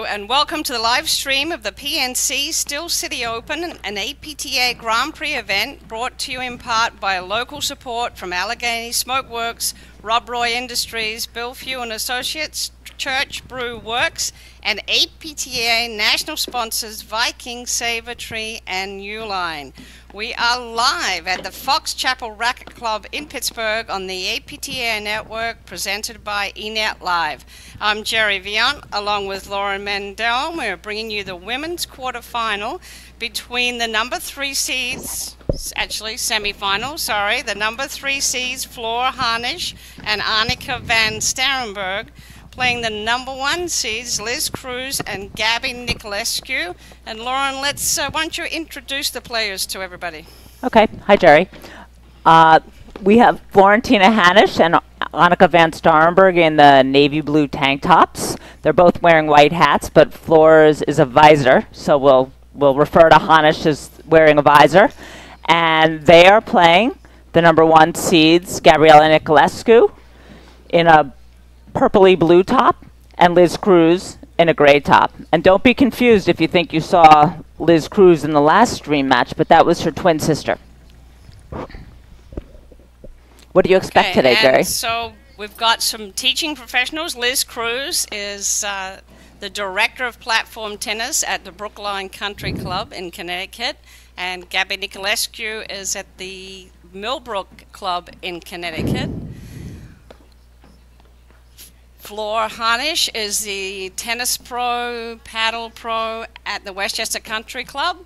Hello and welcome to the live stream of the PNC Still City Open, an APTA Grand Prix event brought to you in part by local support from Allegheny Smokeworks, Rob Roy Industries, Bill Few and Associates, Church Brew Works, and APTA national sponsors Viking, Savory, and Uline. We are live at the Fox Chapel Racket Club in Pittsburgh on the APTA network, presented by eNet Live. I'm Jerry Viant, along with Lauren Mendel. We're bringing you the women's quarterfinal between the number 3 seeds, actually semifinal, sorry, the number 3 seeds Flora Hansich and Annika van Starrenburg, playing the number 1 seeds Liz Cruz and Gabby Niculescu. And Lauren, why don't you introduce the players to everybody? Okay. Hi, Jerry. We have Florentina Hansich and Annika van Starrenburg in the navy blue tank tops. They're both wearing white hats, but Flora's is a visor, so we'll refer to Hansich as wearing a visor. And they are playing the number 1 seeds Gabriela Niculescu in a purpley blue top and Liz Cruz in a gray top. And don't be confused if you think you saw Liz Cruz in the last stream match, but that was her twin sister. What do you expect today, Jerry? So we've got some teaching professionals. Liz Cruz is the director of platform tennis at the Brookline Country Club in Connecticut, and Gabby Niculescu is at the Millbrook Club in Connecticut. Flora Hansich is the tennis pro, paddle pro at the Westchester Country Club.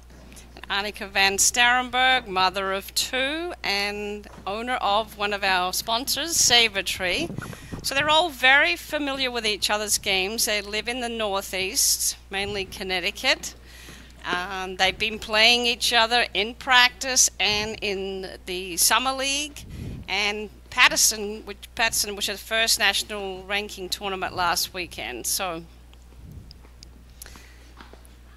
Annika van Starrenburg, mother of 2 and owner of one of our sponsors, Savory. So they're all very familiar with each other's games. They live in the Northeast, mainly Connecticut. They've been playing each other in practice and in the Summer League, and Patterson, which was the first national ranking tournament last weekend. So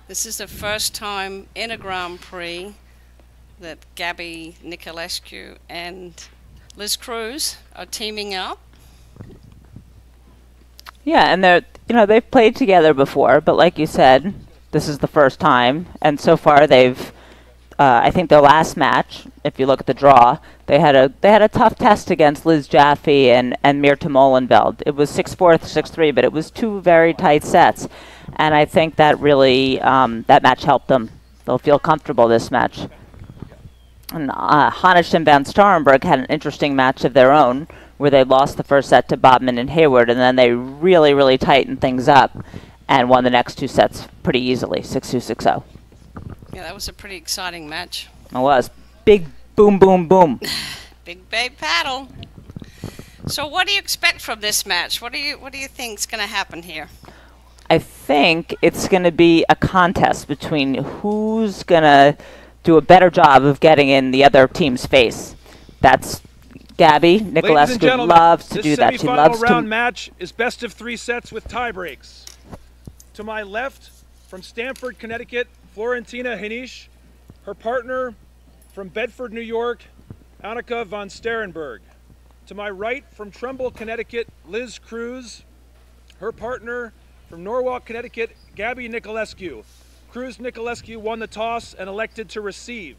this is the first time in a Grand Prix that Gabby Niculescu and Liz Cruz are teaming up. Yeah, and they've played together before, but like you said, this is the first time, and so far they've I think their last match, if you look at the draw, they had a tough test against Liz Jaffe and Mirta Molenveld. It was 6-4, 6-3, but it was 2 very tight sets, and I think that really that match helped them. They'll feel comfortable this match. And Hansich and van Starrenburg had an interesting match of their own, where they lost the first set to Bodman and Hayward, and then they really, really tightened things up and won the next 2 sets pretty easily, 6-2, 6-0. Yeah, that was a pretty exciting match. It was. Big boom, boom, boom. Big babe paddle. So what do you expect from this match? What do you think is going to happen here? I think it's going to be a contest between who's going to do a better job of getting in the other team's face. That's Gabby Niculescu loves to do that. She loves to. This semifinal round match is best of 3 sets with tie breaks. To my left, from Stamford, Connecticut, Florentina Hansich, her partner from Bedford, New York, Annika van Starrenburg. To my right, from Trumbull, Connecticut, Liz Cruz, her partner from Norwalk, Connecticut, Gabby Niculescu. Cruz Niculescu won the toss and elected to receive.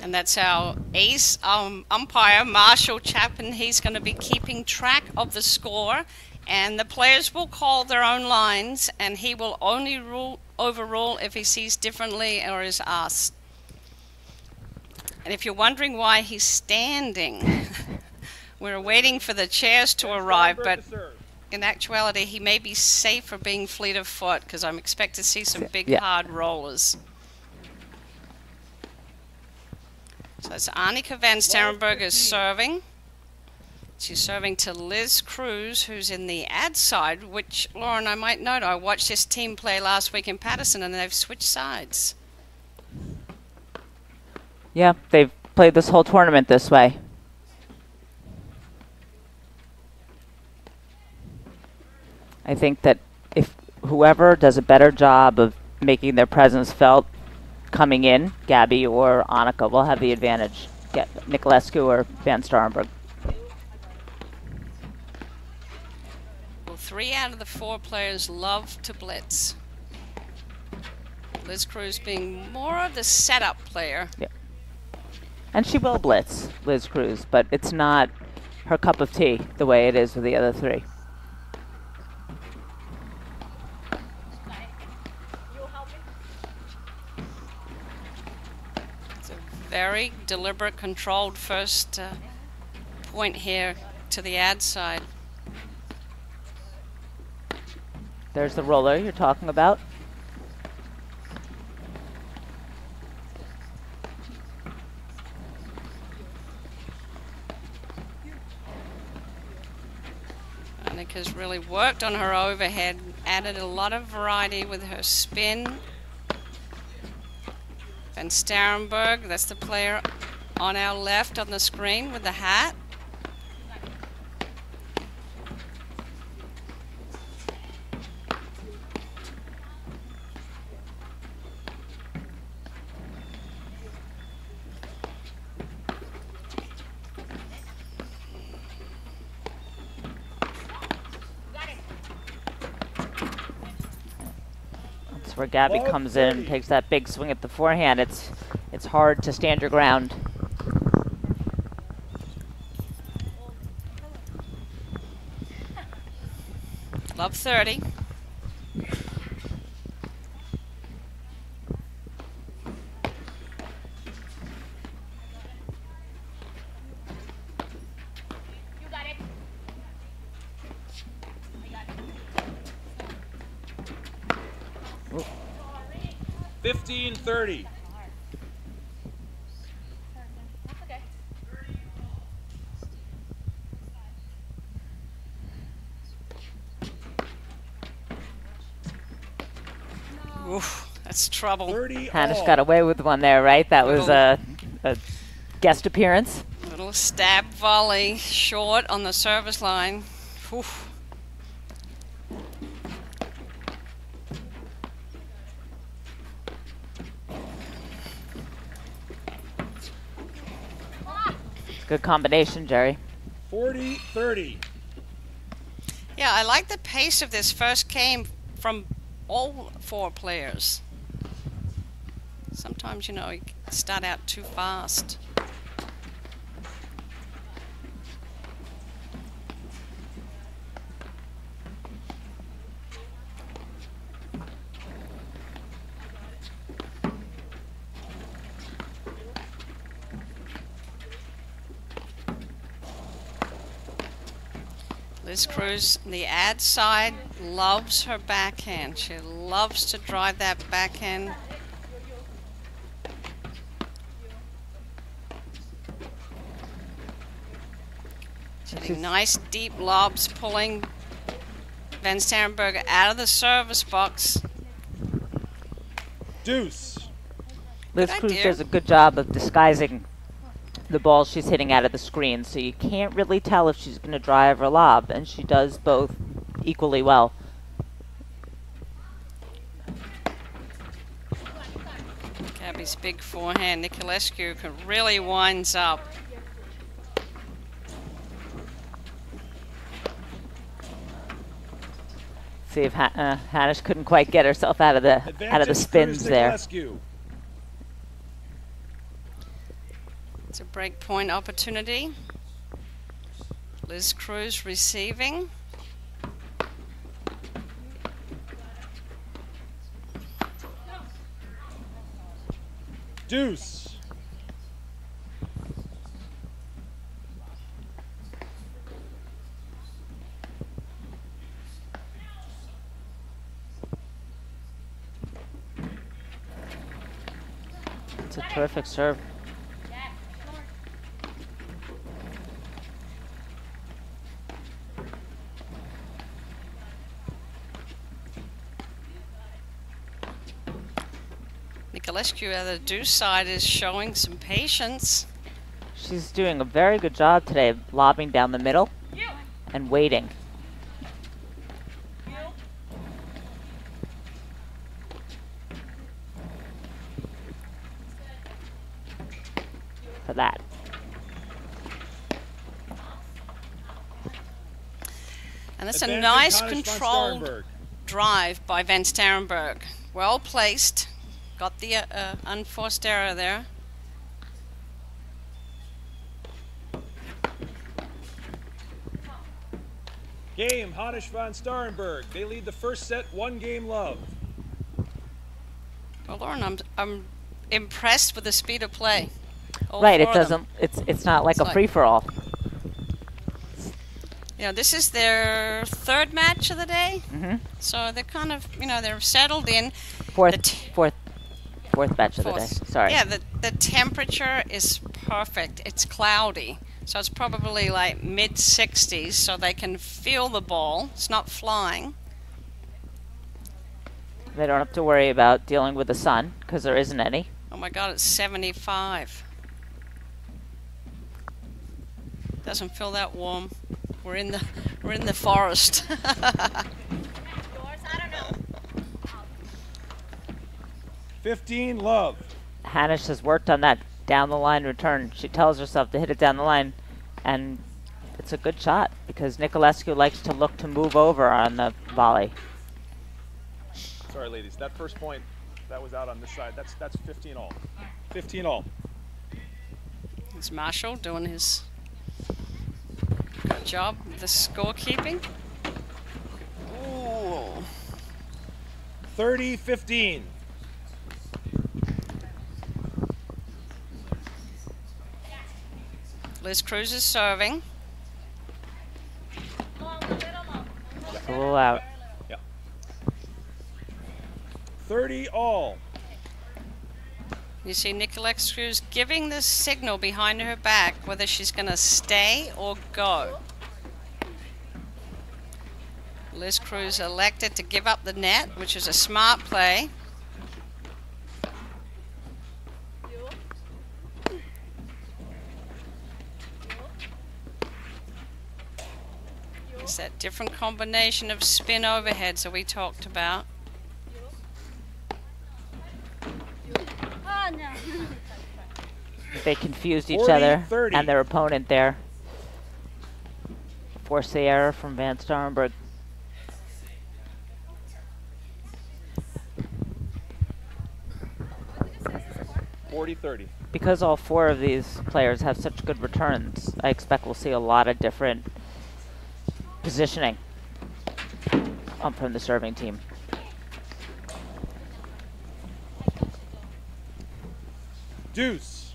And that's our ace umpire, Marshall Chapman. He's going to be keeping track of the score, and the players will call their own lines, and he will only overrule if he sees differently or is asked. And if you're wondering why he's standing, we're waiting for the chairs to arrive, but in actuality he may be safe for being fleet of foot, because I'm expecting to see some big hard rollers. So it's Annika van Starrenburg is serving. She's serving to Liz Cruz, who's in the ad side, which, Lauren, I might note, I watched this team play last week in Patterson, and they've switched sides. Yeah, they've played this whole tournament this way. I think that if whoever does a better job of making their presence felt coming in, Gabby or Annika, will have the advantage. Get Niculescu or van Starrenburg. 3 out of the 4 players love to blitz. Liz Cruz being more of the setup player. Yeah. And she will blitz, Liz Cruz, but it's not her cup of tea the way it is with the other 3. It's a very deliberate, controlled first point here to the ad side. There's the roller you're talking about. Nick has really worked on her overhead, added a lot of variety with her spin. And Starrenburg, that's the player on our left on the screen with the hat. Where Gabby comes in and takes that big swing at the forehand. It's hard to stand your ground. Love 30. You got it. 15-30. That's okay. Oof, that's trouble. 30 Hansich all. got away with one there, right? That was a guest appearance. Little stab volley short on the service line. Oof. Good combination, Jerry. 40-30. Yeah, I like the pace of this first game from all 4 players. Sometimes, you know, you start out too fast. Liz Cruz, the ad side, loves her backhand. She loves to drive that backhand. Hitting nice deep lobs, pulling Van Starrenburg out of the service box. Deuce. Liz Good Cruz idea. does a good job of disguising the ball she's hitting out of the screen, so you can't really tell if she's going to drive or lob, and she does both equally well. Gabby's big forehand, Niculescu, really winds up. See if Hansich couldn't quite get herself out of the spins there. Niculescu. It's a break point opportunity. Liz Cruz receiving. Deuce. It's a terrific serve. Niculescu at the deuce side is showing some patience. She's doing a very good job today of lobbing down the middle and waiting. For that. And that's a Advantage nice Hansich von controlled Starrenburg. drive by Van Starrenburg. Well placed. Got the unforced error there. Game, Hansich von Starrenburg. They lead the first set 1-game love. Well, Lauren, I'm impressed with the speed of play. All Right, it four of them. doesn't. It's not like It's a like- free for all. You know, this is their third match of the day, Mhm. so they're kind of, you know, they're settled in. Fourth t- fourth match of the day. Fourth. Sorry. Yeah, the temperature is perfect. It's cloudy, so it's probably like mid-60s, so they can feel the ball. It's not flying. They don't have to worry about dealing with the sun because there isn't any. Oh my God, it's 75. Doesn't feel that warm. We're in the forest. Yours? I don't know. 15 love. Hansich has worked on that down the line return. She tells herself to hit it down the line, and it's a good shot because Niculescu likes to look to move over on the volley. Sorry, ladies. That first point, that was out on this side. That's 15 all. 15 all. It's Marshall doing his good job with the scorekeeping. Ooh. 30-15. Liz Cruz is serving. Long, a little long. It's a little out. 30 all. You see Niculescu's giving the signal behind her back whether she's going to stay or go. Liz Cruz elected to give up the net, which is a smart play. It's that different combination of spin overheads that we talked about. Oh, no. They confused each 40, other 30. and their opponent there. Forced the error from Van Starrenburg. Because all four of these players have such good returns, I expect we'll see a lot of different positioning from the serving team. Deuce.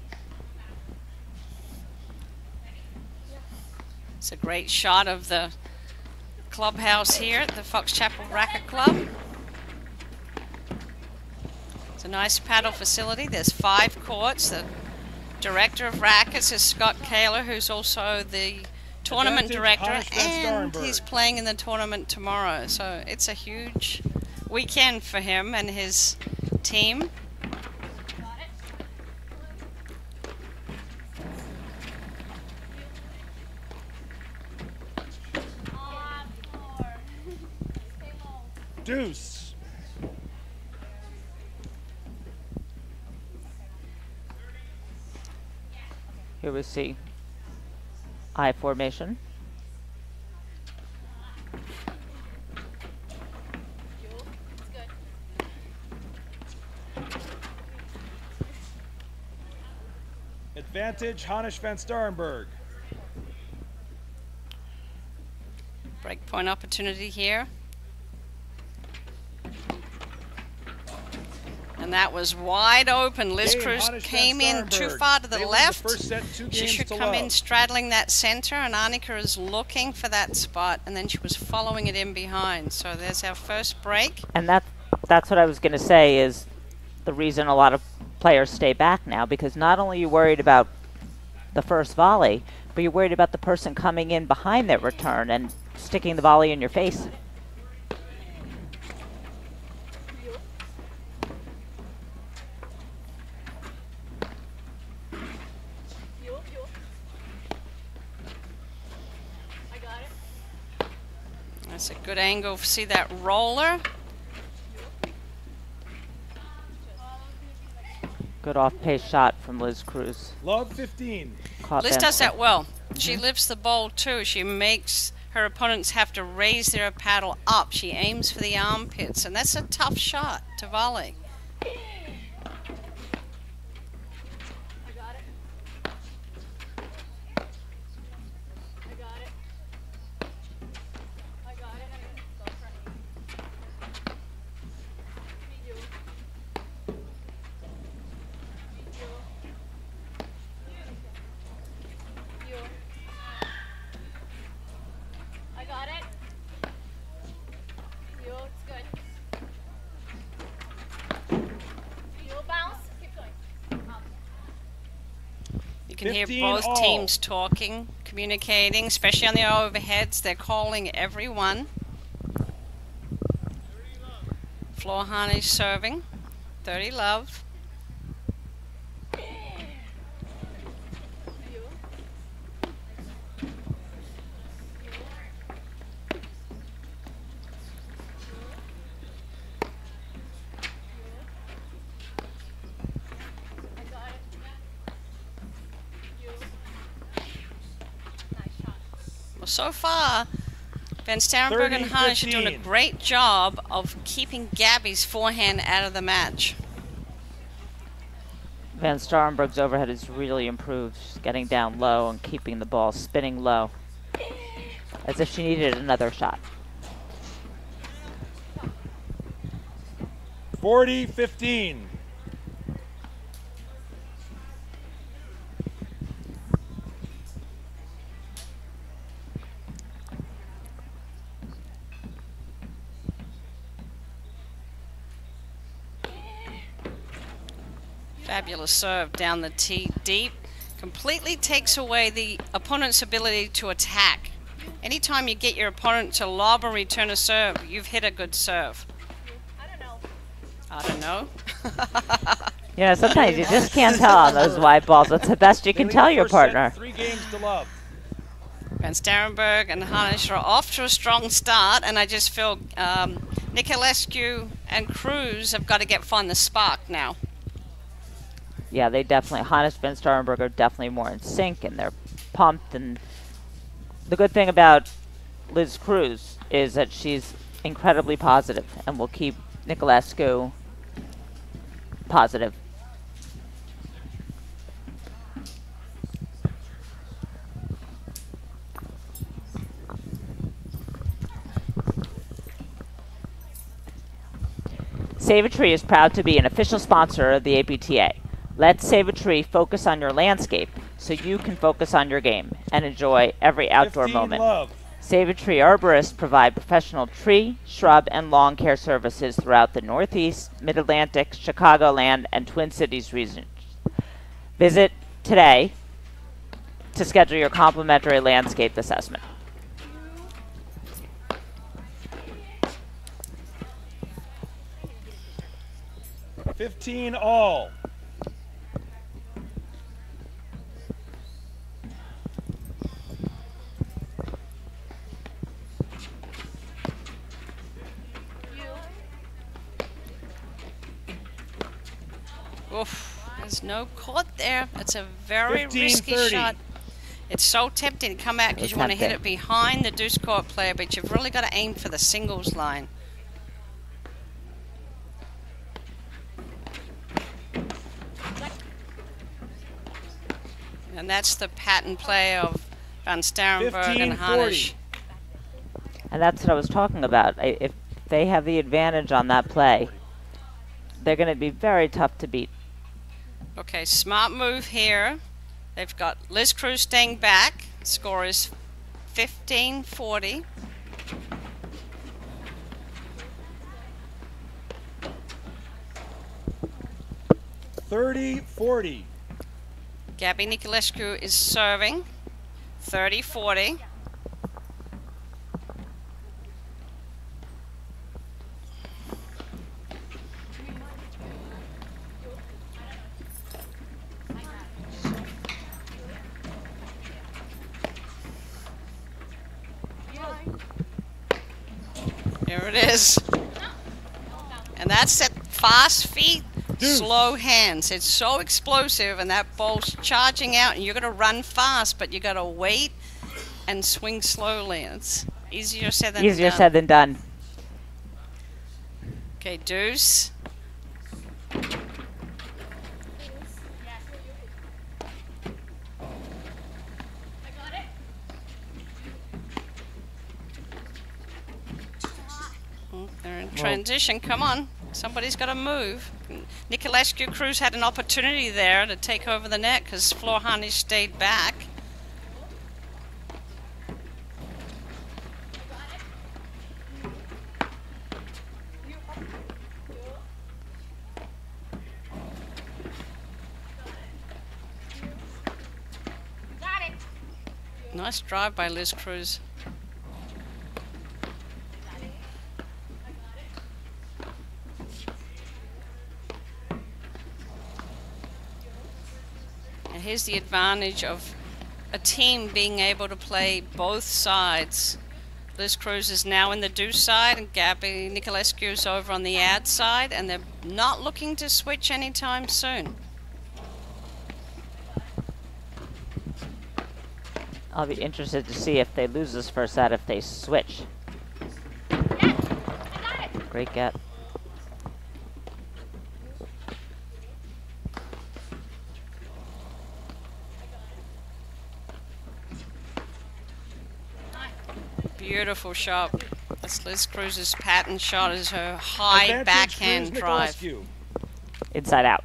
It's a great shot of the clubhouse here at the Fox Chapel Racket Club. It's a nice paddle facility. There's 5 courts. The director of rackets is Scott Kaler, who's also the tournament Advantage, director, Hansich von and Starrenburg. he's playing in the tournament tomorrow. So it's a huge weekend for him and his team. Deuce. Here we see I formation. Advantage, Hansich von Starrenburg. Break point opportunity here. And that was wide open. Liz Game, Cruz Hansich von came in too Starrenburg. far to the They lead left. first set 2 She games should to come in love. straddling that center, and Annika is looking for that spot, and then she was following it in behind. So there's our first break. And that's what I was going to say is the reason a lot of players stay back now, because not only are you worried about the first volley, but you're worried about the person coming in behind that return and sticking the volley in your face. That's a good angle. See that roller? Good off-pace shot from Liz Cruz. Love 15. Caught Liz Van does that Star- well. She lifts the ball too. She makes her opponents have to raise their paddle up. She aims for the armpits, and that's a tough shot to volley. You can hear both teams talking, communicating, especially on the overheads. They're calling everyone. Floor Hansich serving. 30 love. Well, so far, Van Starrenburg and Hansich are doing a great job of keeping Gabby's forehand out of the match. Van Starrenburg's overhead has really improved. She's getting down low and keeping the ball spinning low, as if she needed another shot. 40-15. Fabulous serve down the tee deep. Completely takes away the opponent's ability to attack. Anytime you get your opponent to lob or return a serve, you've hit a good serve. I don't know. You know, sometimes you just can't tell on those wide balls. That's the best you can tell your partner. 3 games to love. Van Starrenburg and Hansich are off to a strong start, and I just feel Niculescu and Cruz have got to find the spark now. Yeah, they definitely, Hansich and Starrenburg are definitely more in sync, and they're pumped. And the good thing about Liz Cruz is that she's incredibly positive and will keep Niculescu positive. Save a Tree is proud to be an official sponsor of the APTA. Let's Save a Tree focus on your landscape so you can focus on your game and enjoy every outdoor moment. Love. Save a Tree arborists provide professional tree, shrub, and lawn care services throughout the Northeast, Mid-Atlantic, Chicagoland, and Twin Cities regions. Visit today to schedule your complimentary landscape assessment. $15 all. Oof, there's no court there. It's a very risky shot. It's so tempting to come out because you want to hit it behind the deuce court player, but you've really got to aim for the singles line. And that's the pattern play of Van Starrenburg and Hansich. And that's what I was talking about. If they have the advantage on that play, they're going to be very tough to beat. Okay, smart move here. They've got Liz Cruz staying back. Score is 15-40. $30-40. Gabby Niculescu is serving. 30-40. Here it is. And that's at fast feet, slow hands. It's so explosive, and that ball's charging out, and you're going to run fast, but you got to wait and swing slowly. It's easier said than Easier done. said than done. Okay, deuce. They're in transition. Come on. Somebody's got to move. Niculescu Cruz had an opportunity there to take over the net because Hansich stayed back. Nice drive by Liz Cruz. And here's the advantage of a team being able to play both sides. Liz Cruz is now in the deuce side and Gabby Niculescu is over on the ad side, and they're not looking to switch anytime soon. I'll be interested to see if they lose this first set, if they switch. Great get. Beautiful shot. That's Liz Cruz's pattern shot, is her high Advantage backhand Cruz drive. Niculescu. Inside out.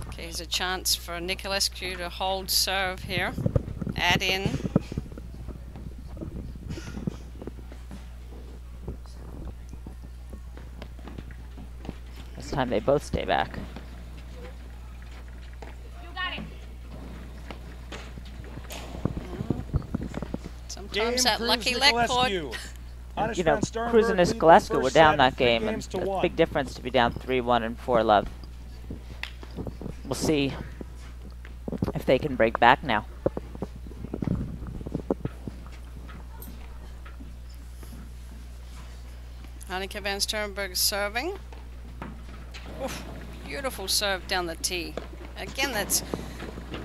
Okay, here's a chance for Niculescu to hold serve here. Add in. This time they both stay back. Sometimes that lucky leg cord. You know, Cruz and Niculescu were down that game, and it's a big difference to be down 3-1 and 4-love. We'll see if they can break back now. Annika van Starrenburg serving. Oof, beautiful serve down the tee. Again, that's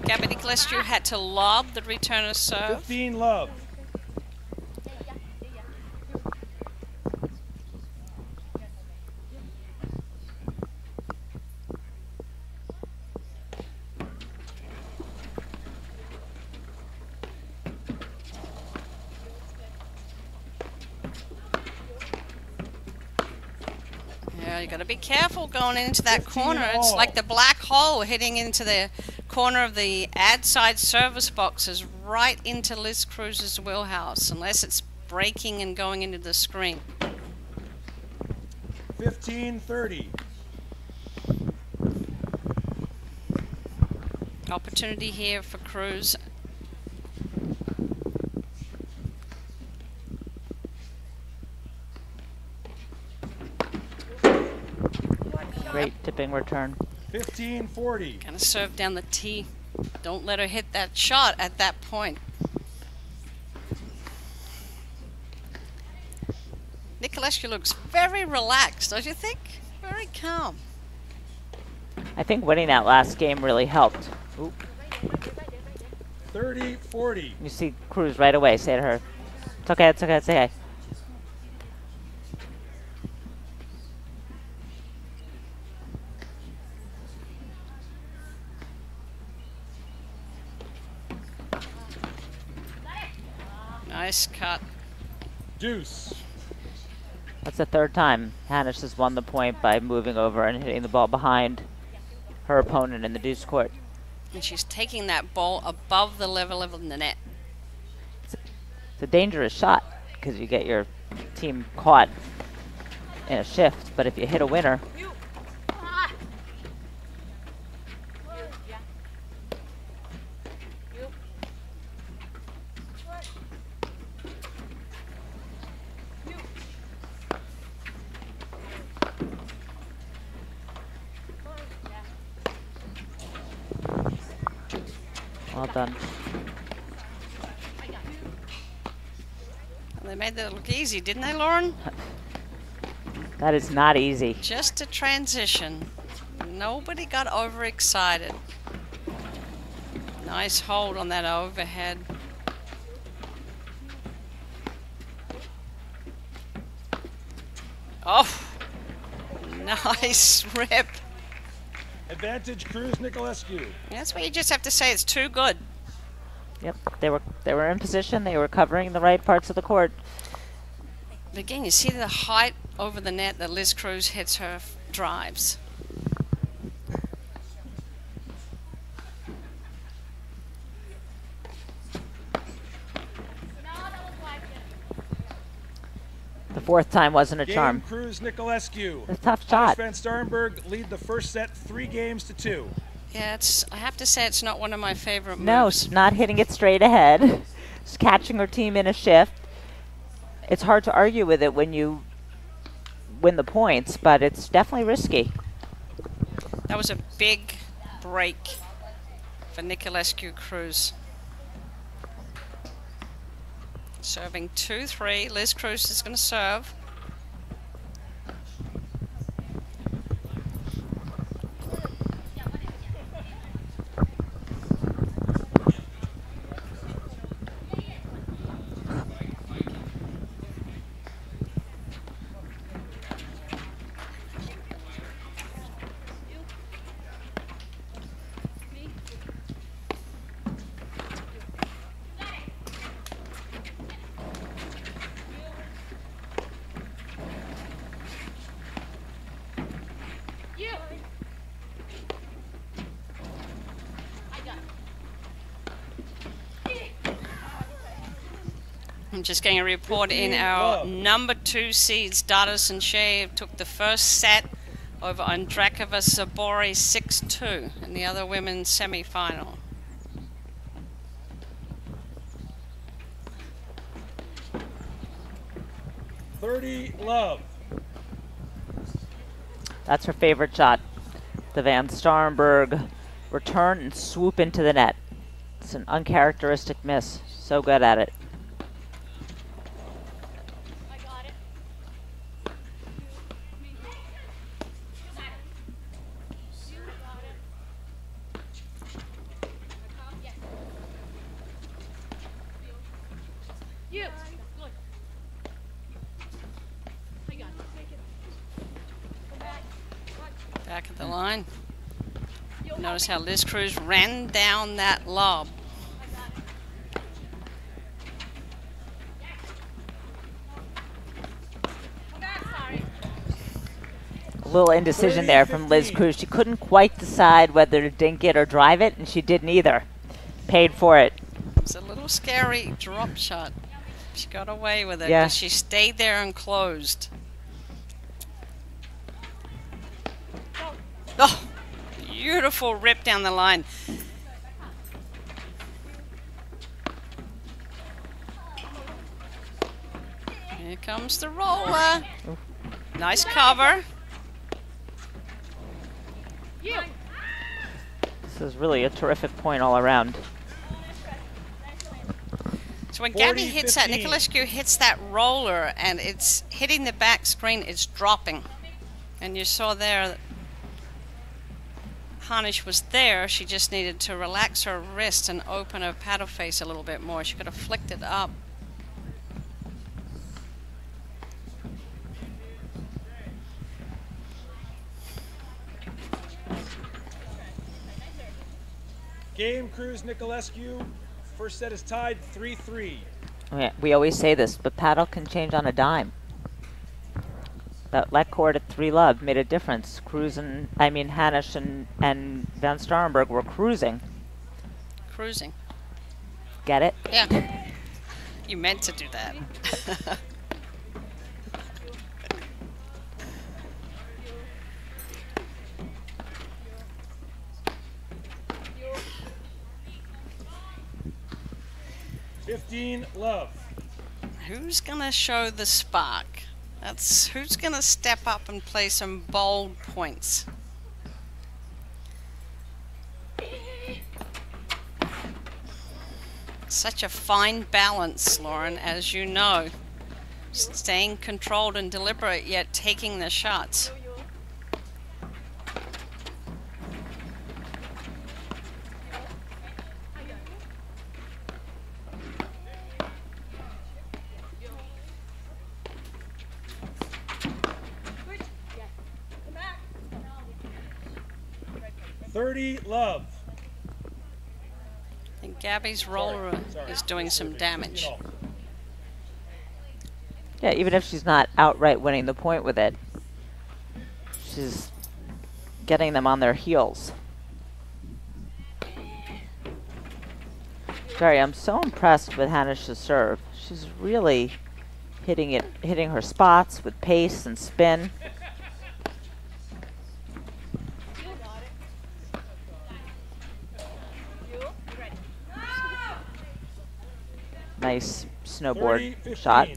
Gabby Niculescu had to lob the returner serve. 15 love. Yeah, you got to be careful going into that corner. It's like the black hole hitting into the corner of the ad side service boxes right into Liz Cruz's wheelhouse, unless it's breaking and going into the screen. 15-30. Opportunity here for Cruz. Great tipping return. 15-40. Kind of serve down the tee. Don't let her hit that shot at that point. Niculescu looks very relaxed, don't you think? Very calm. I think winning that last game really helped. Oop. 30-40. You see Cruz right away say to her, "It's okay, it's okay, it's okay." Nice cut. Deuce. That's the third time Hansich has won the point by moving over and hitting the ball behind her opponent in the deuce court. And she's taking that ball above the level of the net. It's a dangerous shot because you get your team caught in a shift, but if you hit a winner, well done. They made that look easy, didn't they, Lauren? That is not easy. Just a transition. Nobody got overexcited. Nice hold on that overhead. Oh, nice rip. Advantage Cruz Niculescu. That's why you just have to say it's too good. Yep, they were in position. They were covering the right parts of the court. But again, you see the height over the net that Liz Cruz hits her drives. The fourth time wasn't a charm. Cruz Niculescu. A tough shot. Van Starrenburg lead the first set 3-2. Yeah, I have to say it's not one of my favorite No, moves. not hitting it straight ahead. Just catching her team in a shift. It's hard to argue with it when you win the points, but it's definitely risky. That was a big break for Niculescu Cruz. Serving 2-3. Liz Cruz is going to serve. I'm just getting a report in. Our number 2 seeds, Dados and Shea, took the first set over Andrakova Sabori 6-2 in the other women's semi-final. Love. That's her favorite shot. The Van Starrenburg return and swoop into the net. It's an uncharacteristic miss. So good at it. Back at the line. Notice how Liz Cruz ran down that lob. A little indecision there from Liz Cruz. She couldn't quite decide whether to dink it or drive it, and she didn't either. Paid for it. It's a little scary drop shot. She got away with it, Yeah. but she stayed there and closed. Oh, beautiful rip down the line. Here comes the roller. Nice cover. This is really a terrific point all around. So when Gabby hits that, Niculescu hits that roller and it's hitting the back screen, it's dropping. And you saw there that Hansich was there. She just needed to relax her wrist and open her paddle face a little bit more. She could have flicked it up. Game Cruz Niculescu. First set is tied 3-3. We always say this, but paddle can change on a dime. That court at 3-love made a difference. Hansich and Van Starrenburg were cruising. Cruising. Get it? Yeah. You meant to do that. Love. Who's gonna show the spark? That's who's gonna step up and play some bold points. Such a fine balance, Lauren, as you know. Staying controlled and deliberate, yet taking the shots. 30 love. I think Gabby's roller is doing some damage. Yeah, even if she's not outright winning the point with it, she's getting them on their heels. Jerry, I'm so impressed with Hansich's serve. She's really hitting her spots with pace and spin. Nice snowboard 30, shot.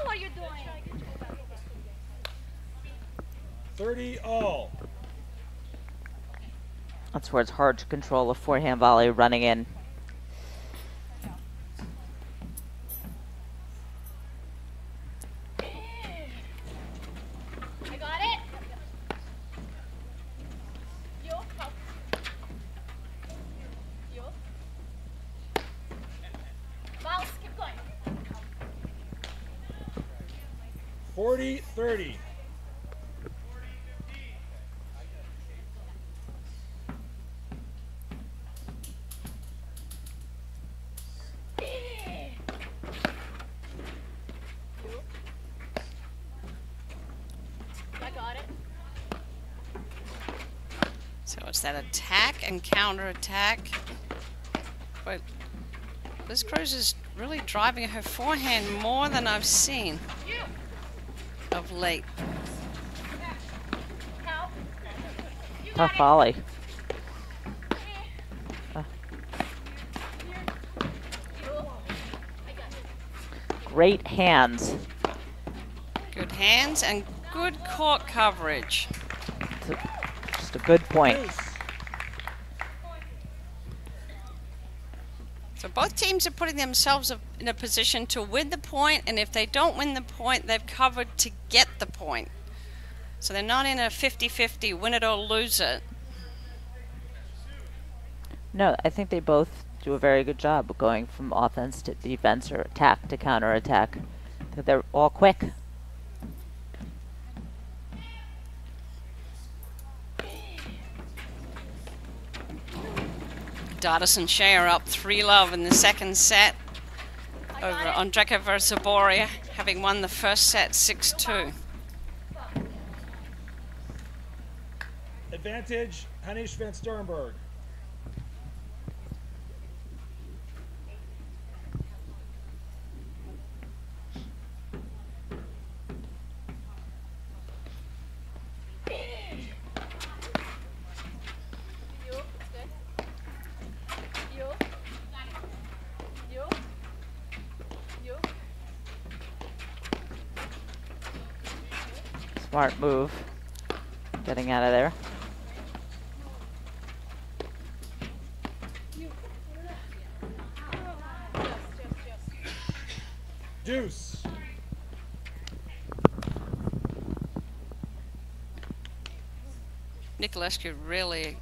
What are you doing? 30 all. That's where it's hard to control a forehand volley running in. I got it. You. You. Bounce. Keep going. 40-30. I got it. So it's that attack and counter-attack. But Liz Cruz is really driving her forehand more than I've seen of late. Help. You got Tough it. volley. Great hands. Good hands and good court coverage. Just a good point. So both teams are putting themselves in a position to win the point, and if they don't win the point, they've covered to get the point. So they're not in a 50-50 win it or lose it. No, I think they both do a very good job of going from offense to defense or attack to counter-attack. They're all quick. Dardis and Shea are up 3-love in the second set over Ondrejka Verzaboria, having won the first set 6-2. Advantage, Hansich van Starrenburg. Smart move. Getting out of there. Deuce. Niculescu really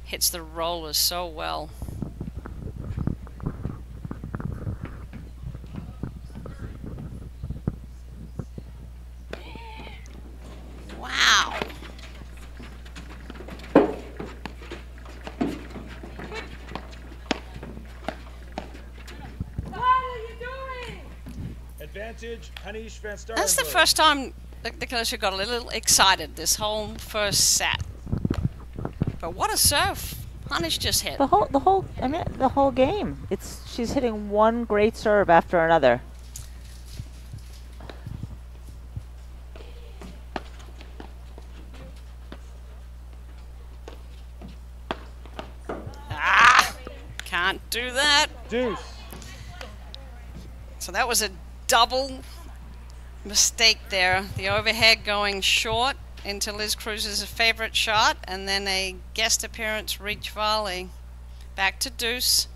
hits the rollers so well. Wow. Advantage, Hansich van Starrenburg. That's the first time Niculescu got a little excited this whole first set. But what a serve Hansich just hit. The whole game. She's hitting one great serve after another. Can't do that. Deuce. So that was a double mistake there. The overhead going short into Liz Cruz's favorite shot, and then a guest appearance reach volley. Back to deuce.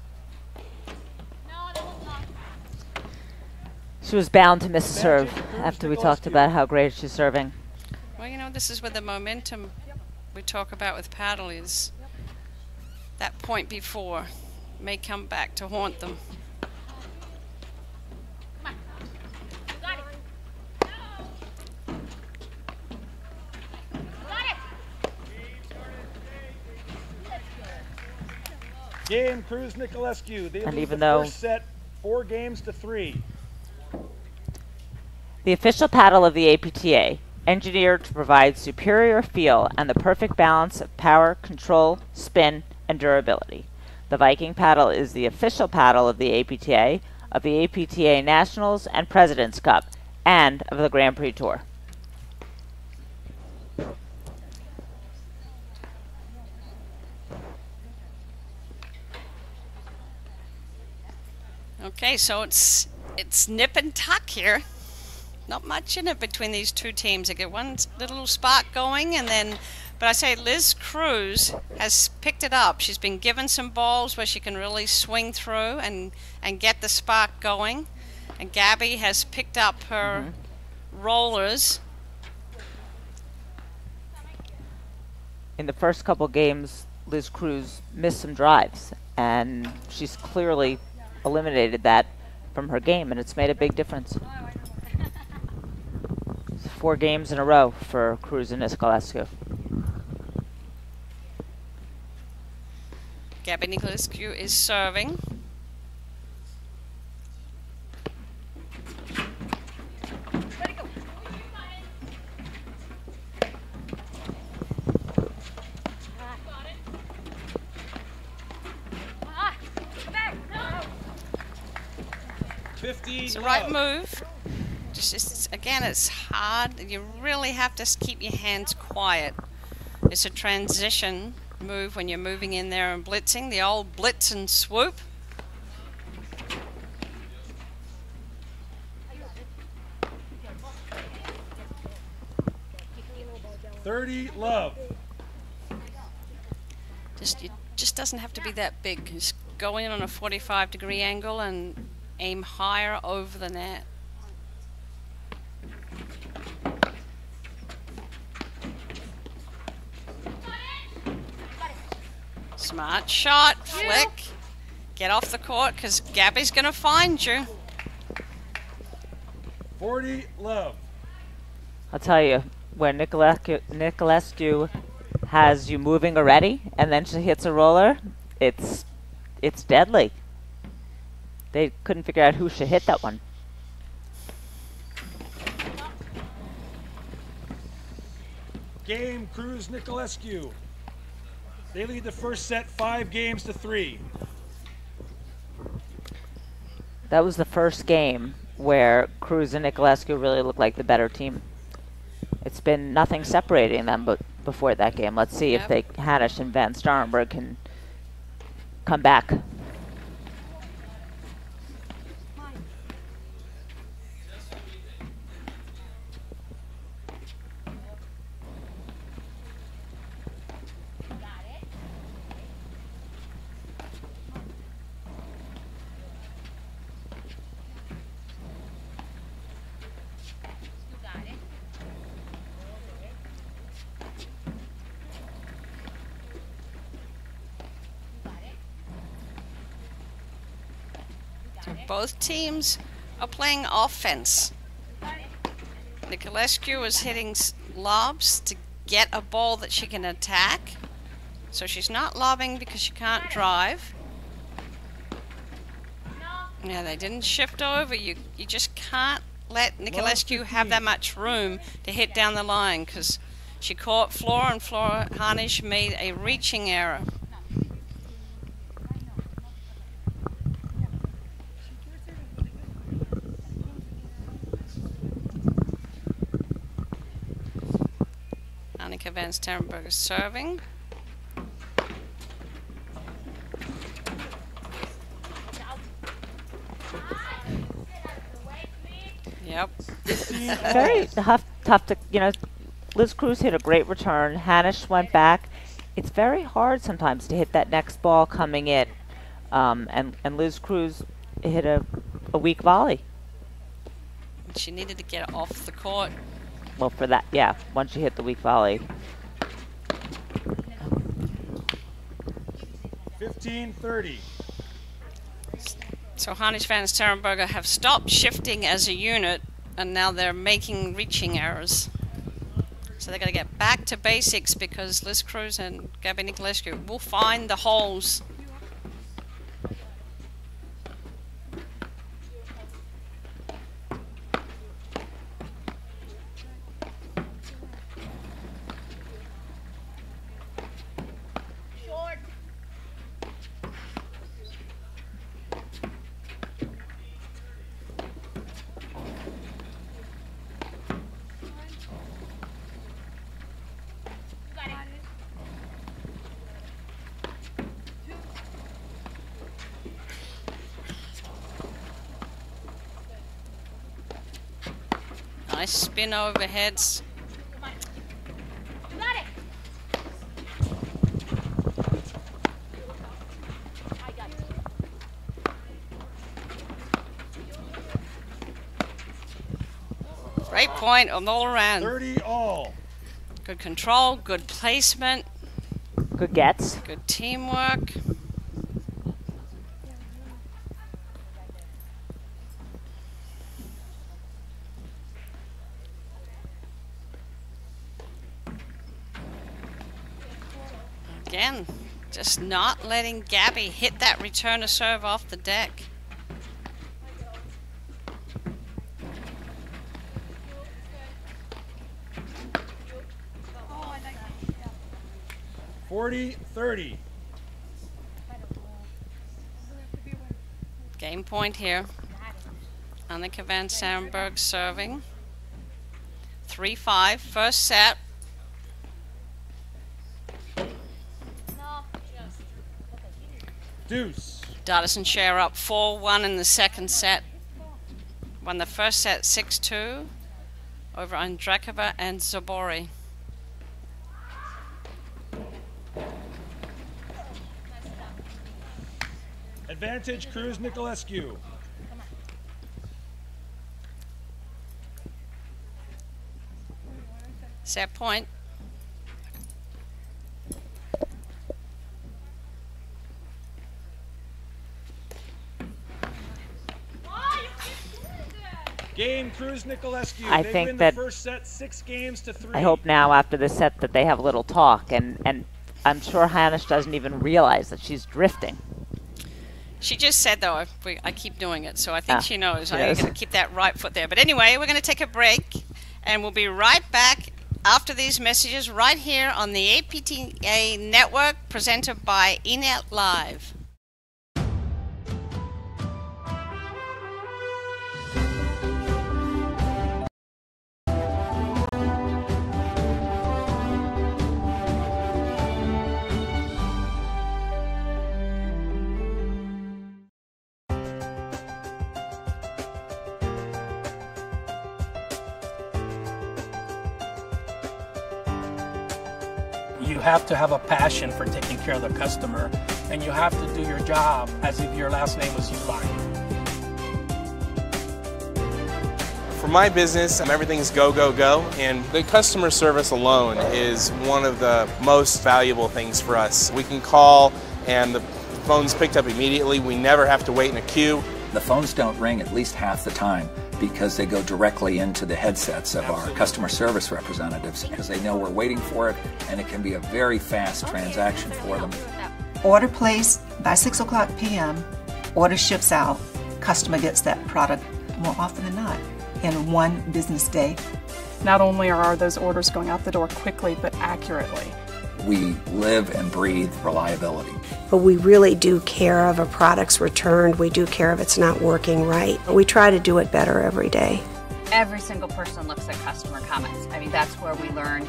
She was bound to miss a serve after we talked about how great she's serving. Well, you know, this is where the momentum we talk about with paddle is that point before. may come back to haunt them. Come on. You got it. Got it. Game, Cruz, Niculescu. They And lead even the though- first set 4-3. The official paddle of the APTA, engineered to provide superior feel and the perfect balance of power, control, spin, and durability. The Viking paddle is the official paddle of the APTA Nationals and President's Cup, and of the Grand Prix Tour. Okay, so it's nip and tuck here. Not much in it between these two teams. They get one little spark going, and then, but I say Liz Cruz has picked it up. She's been given some balls where she can really swing through and get the spark going. And Gabby has picked up her rollers. In the first couple games, Liz Cruz missed some drives, and she's clearly eliminated that from her game, and it's made a big difference. 4 games in a row for Cruz and Niculescu. Gabby Niculescu is serving. It's the right move. Again, it's hard. You really have to keep your hands quiet. It's a transition move when you're moving in there and blitzing, the old blitz and swoop. Love. It just doesn't have to be that big. Just go in on a 45-degree angle and aim higher over the net. Smart shot, flick. Get off the court because Gabby's going to find you. 40 love. I'll tell you, when Niculescu has you moving already, and then she hits a roller, it's deadly. They couldn't figure out who should hit that one. Game, Cruz, Niculescu. They lead the first set 5-3. That was the first game where Cruz and Niculescu really looked like the better team. It's been nothing separating them but before that game. Let's see if Hansich and Van Starrenburg can come back. Both teams are playing offense. Niculescu is hitting lobs to get a ball that she can attack. So she's not lobbing because she can't drive. Yeah, they didn't shift over. You just can't let Niculescu have that much room to hit down the line because she caught Flora, and Flora Hansich made a reaching error. Annika Van Starrenburg is serving. Yep. Very tough to, Liz Cruz hit a great return. Hansich went back. It's very hard sometimes to hit that next ball coming in. And Liz Cruz hit a weak volley. She needed to get off the court. Well, for that, yeah, once you hit the weak volley. 15-30. So Hansich and Starrenburg have stopped shifting as a unit, and now they're making reaching errors. So they're going to get back to basics because Liz Cruz and Gabby Niculescu will find the holes. Nice spin overheads. You got it. I got it. Great point on all around. 30 all. Good control, good placement, Good gets. good teamwork. Again, just not letting Gabby hit that return to serve off the deck. Oh, 40-30. Game point here. Annika van Starrenburg serving. 3-5, first set. Deuce. Dotterson share up 4-1 in the second set. Won the first set 6-2 over Andrakova and Zabori. Advantage Cruz Niculescu. Set point. Game Cruz Niculescu. I They think win that- the first set 6-3. I hope now after this set that they have a little talk, and I'm sure Hansich doesn't even realize that she's drifting. She just said, though, I keep doing it, so I think she knows. she I'm knows. going to keep that right foot there. But anyway, we're going to take a break, and we'll be right back after these messages right here on the APTA Network, presented by eNet Live. You have to have a passion for taking care of the customer, and you have to do your job as if your last name was Uline. For my business, everything's go, go, go, and the customer service alone is one of the most valuable things for us. We can call and the phone's picked up immediately. We never have to wait in a queue. The phones don't ring at least half the time because they go directly into the headsets of our customer service representatives because they know we're waiting for it, and it can be a very fast transaction for them. Order placed by 6 o'clock p.m., order ships out, customer gets that product more often than not in one business day. Not only are those orders going out the door quickly, but accurately. We live and breathe reliability. But we really do care if a product's returned. We do care if it's not working right. We try to do it better every day. Every single person looks at customer comments. I mean, that's where we learn.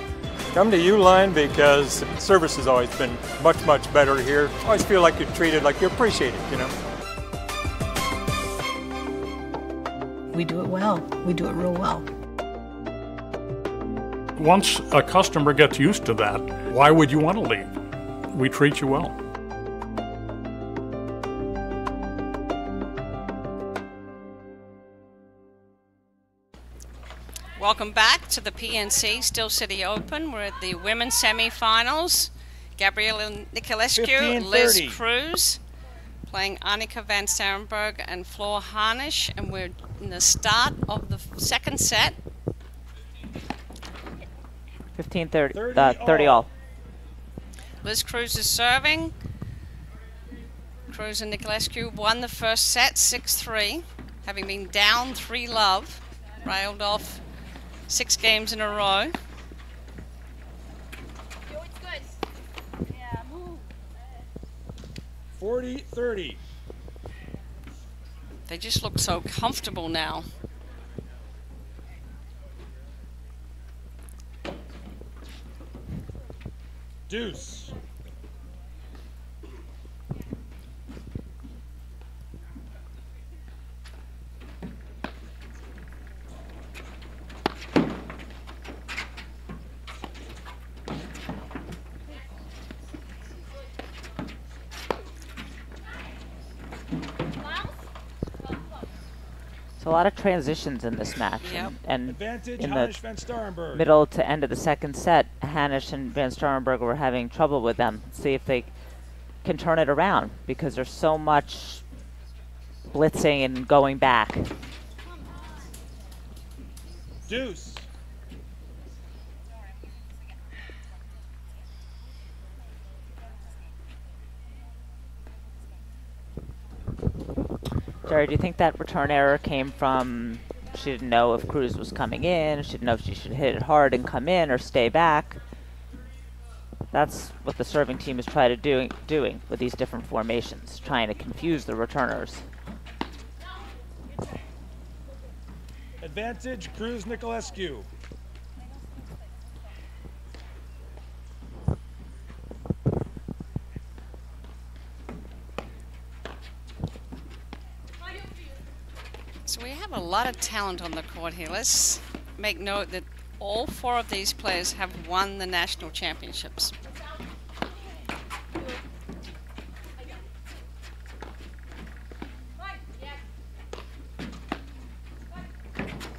Come to Uline because service has always been much, much better here. I always feel like you're treated like you're appreciated, you know. We do it well. We do it real well. Once a customer gets used to that, why would you want to leave? We treat you well. Welcome back to the PNC Steel City Open. We're at the women's semifinals. Gabriela Niculescu, Liz 15-30. Cruz. playing Annika van Starrenburg and Floor Harnisch, and we're in the start of the second set. 15-30, 30 all. Liz Cruz is serving. Cruz and Niculescu won the first set 6-3, having been down 3-love, railed off 6 games in a row. 40-30. They just look so comfortable now. Deuce. So a lot of transitions in this match. Yep. And Advantage, in Hansich the van Starrenburg. middle to end of the second set, Hansich and van Starrenburg were having trouble with them. See if they can turn it around, because there's so much blitzing and going back. Deuce. Jerry, do you think that return error came from she didn't know if Cruz was coming in, she didn't know if she should hit it hard and come in or stay back? That's what the serving team is trying to doing with these different formations, trying to confuse the returners. Advantage, Cruz Niculescu. So we have a lot of talent on the court here. Let's make note that all 4 of these players have won the national championships.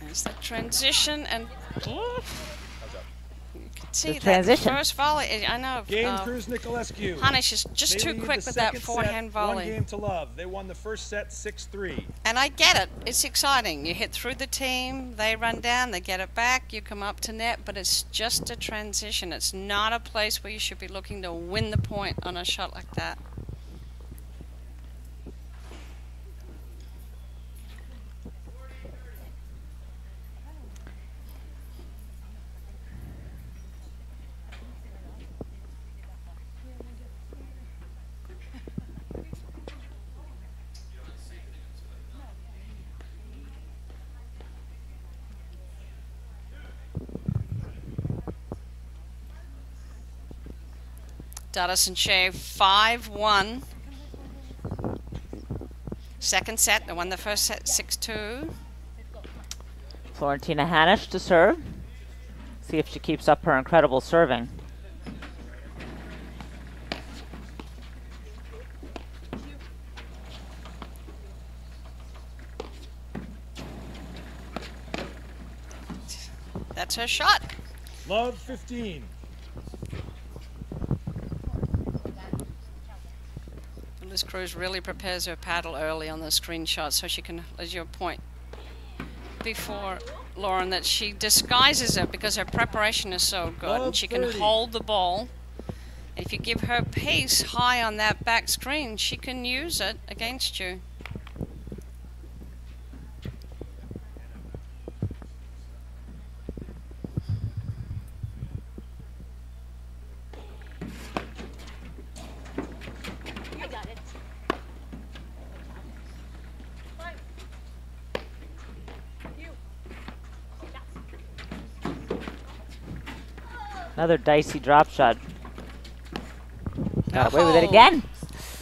There's the transition, and you can see that transition. first volley. I know. Game Cruz Niculescu. Harnisch is just They too lead quick the with that second forehand set, volley. 1-0. They won the first set 6-3. And I get it. It's exciting. You hit through the team, they run down, they get it back, you come up to net, but it's just a transition. It's not a place where you should be looking to win the point on a shot like that. Dudus and Shea 5-1. Second set, they won the first set 6-2. Florentina Hansich to serve. See if she keeps up her incredible serving. That's her shot. Love 15. Liz Cruz really prepares her paddle early on the screenshot so she can, as your point before, Lauren, that she disguises it because her preparation is so good and she can hold the ball. If you give her pace high on that back screen, she can use it against you. Another dicey drop shot. Got away with it again.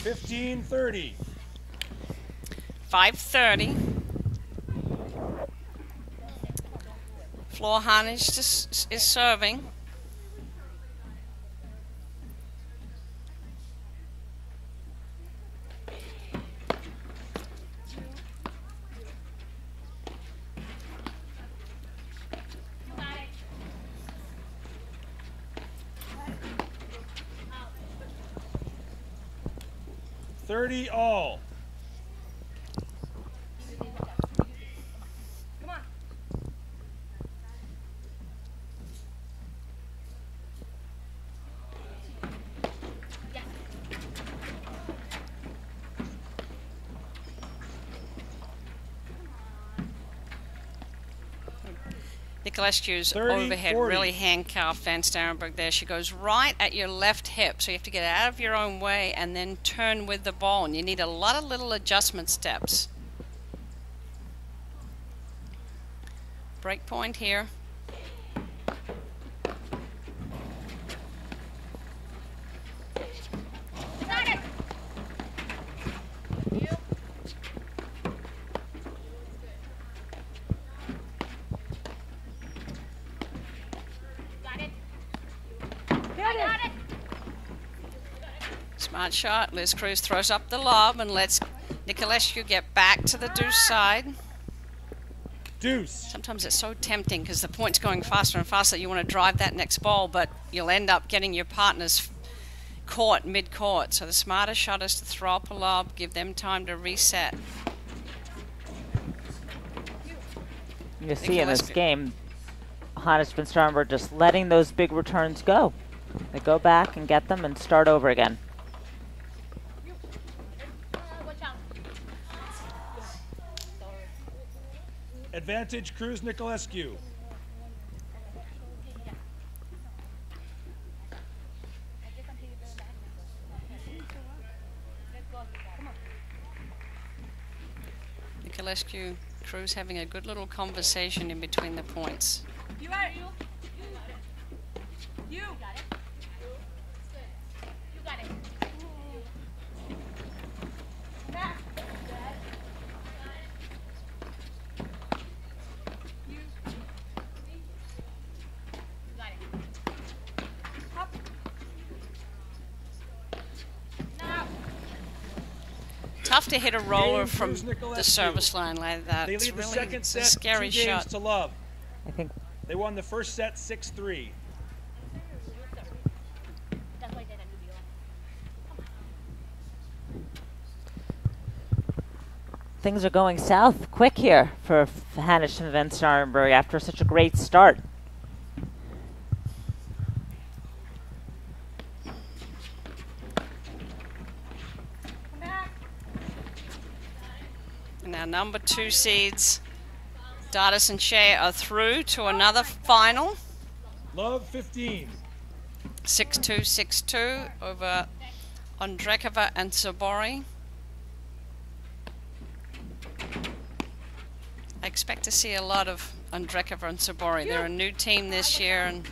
15-30. 5:30. Floor Harnisch is serving. 30 all. Come on. Yes. Niculescu's 30, overhead 40. really handcuffed Van Starrenburg there. She goes right at your left hip, so you have to get out of your own way and then turn with the ball. And you need a lot of little adjustment steps. Break point here. Got it. You. Got it. Got it. Smart shot. Liz Cruz throws up the lob and lets Niculescu get back to the deuce side. Deuce. Sometimes it's so tempting because the point's going faster and faster that you want to drive that next ball, but you'll end up getting your partners caught mid-court. So the smarter shot is to throw up a lob, give them time to reset. You see in this game, Hansich and Starrenburg just letting those big returns go. They go back and get them and start over again. Watch out. Advantage Cruz Niculescu. Niculescu, Cruz having a good little conversation in between the points. You got it. You got it. You got it. Back. You got it. Up. Now. Tough to hit a roller Game from Cruz the Niculescu. service line like that. They It's lead the really second it's set a scary 2 games shot. to love. I think They won the first set 6-3. That's why I did a video. things are going south quick here for Hansich and Van Starrenburg after such a great start. And our number 2 seeds, Dardis and Shea, are through to another final. Love 15. 6-2, 6-2 over Ondrekova and Sabori. I expect to see a lot of Ondrekova and Sabori. They're a new team this year, and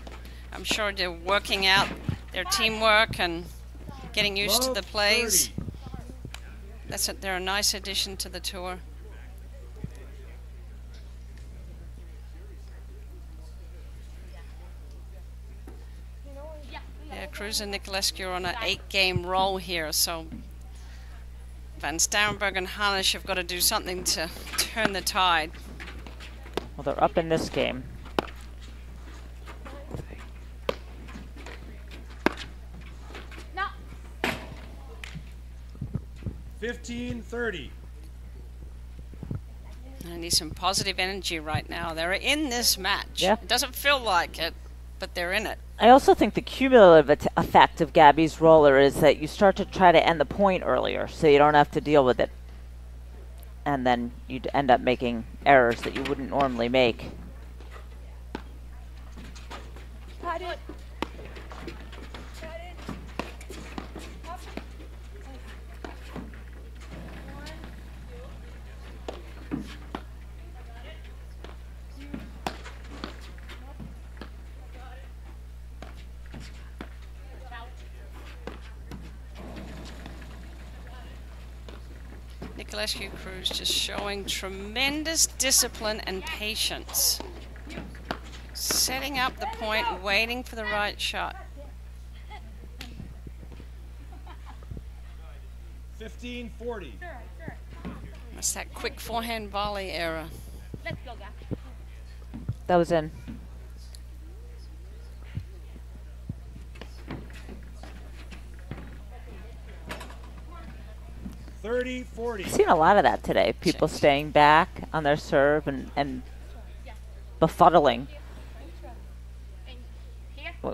I'm sure they're working out their teamwork and getting used to the plays. 30. They're a nice addition to the tour. Yeah, Cruz and Niculescu are on an 8-game roll here, so Van Starrenburg and Hansich have got to do something to turn the tide. Well, they're up in this game. No. 15-30. I need some positive energy right now. They're in this match. Yeah. It doesn't feel like it, but they're in it. I also think the cumulative effect of Gabby's roller is that you start to try to end the point earlier so you don't have to deal with it. And then you'd end up making errors that you wouldn't normally make. Got it. Niculescu, Cruz just showing tremendous discipline and patience. Setting up the point, waiting for the right shot. 15-40. That's that quick forehand volley error. Let's go, guys. That was in. 30-40. I've seen a lot of that today. People staying back on their serve and befuddling.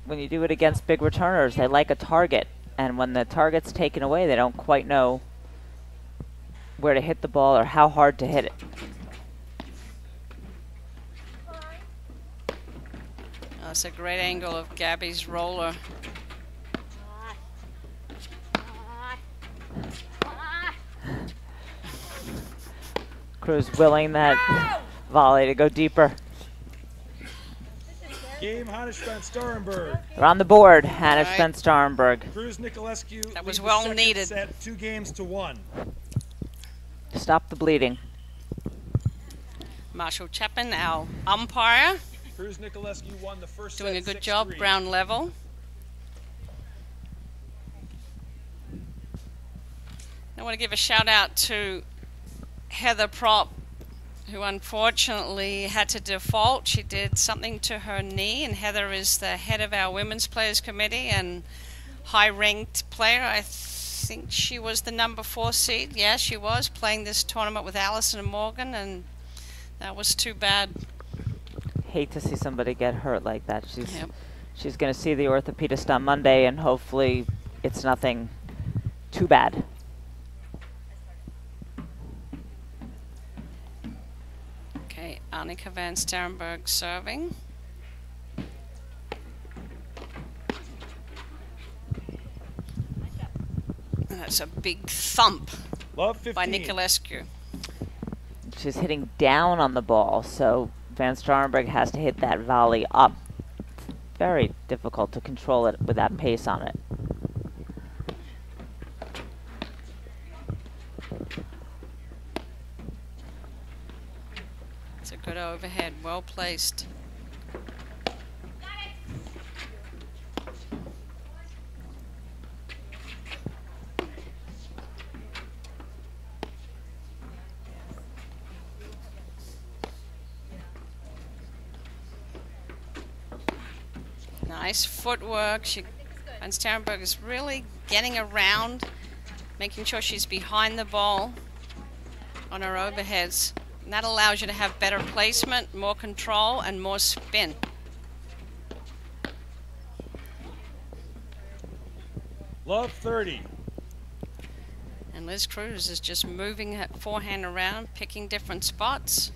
When you do it against big returners, they like a target. And when the target's taken away, they don't quite know where to hit the ball or how hard to hit it. That's a great angle of Gabby's roller. Cruz willing that volley to go deeper. Game Hansich van Starrenburg. They're on the board, Hansich van Starrenburg. Cruz Niculescu. That was well needed. Set 2-1. Stop the bleeding. Marshall Chapman, our umpire. Cruz Niculescu won the first doing set, a good 6-3. job, ground level. I want to give a shout out to Heather Prop, who unfortunately had to default. She did something to her knee, and Heather is the head of our Women's Players Committee and high-ranked player. I think she was the number 4 seed. Yeah, she was playing this tournament with Allison and Morgan, and that was too bad. Hate to see somebody get hurt like that. She's going to see the orthopedist on Monday, and hopefully it's nothing too bad. Okay, Annika van Starrenburg serving. And that's a big thump Love 15. by Niculescu. She's hitting down on the ball, so Van Starrenburg has to hit that volley up. Very difficult to control it with that pace on it. It's a good overhead, well placed. Nice footwork. Van Starrenburg is really getting around, making sure she's behind the ball on her overheads. And that allows you to have better placement, more control, and more spin. Love 30. And Liz Cruz is just moving her forehand around, picking different spots.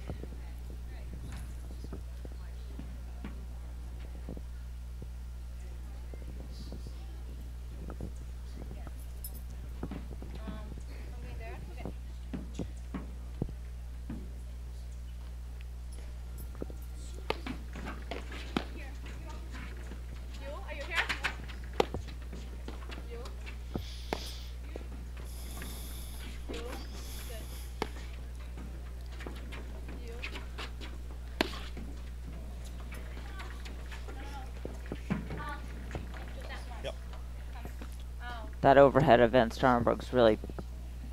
That overhead of Van Starrenburg's really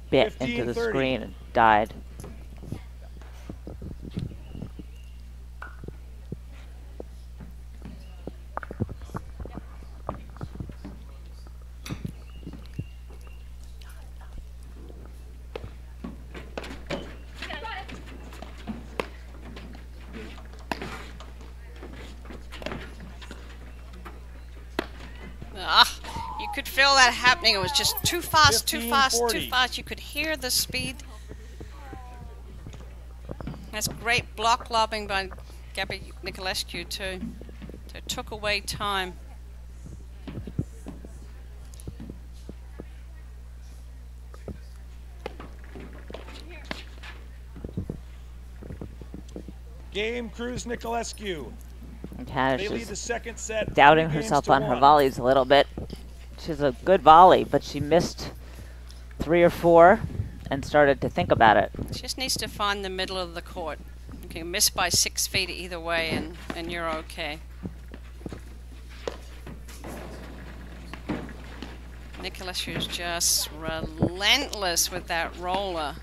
bit into the 15-30. screen and died. You could feel that happening. It was just too fast, too fast, 15-40. too fast. You could hear the speed. That's great block lobbing by Gabby Niculescu too. So it took away time. Game Cruz Niculescu. And They Hansich lead the is second set. doubting 3 herself games to on her 1. volleys a little bit. She's a good volley, but she missed 3 or 4 and started to think about it. Just needs to find the middle of the court. You can miss by 6 feet either way, and you're okay. Niculescu is just relentless with that roller.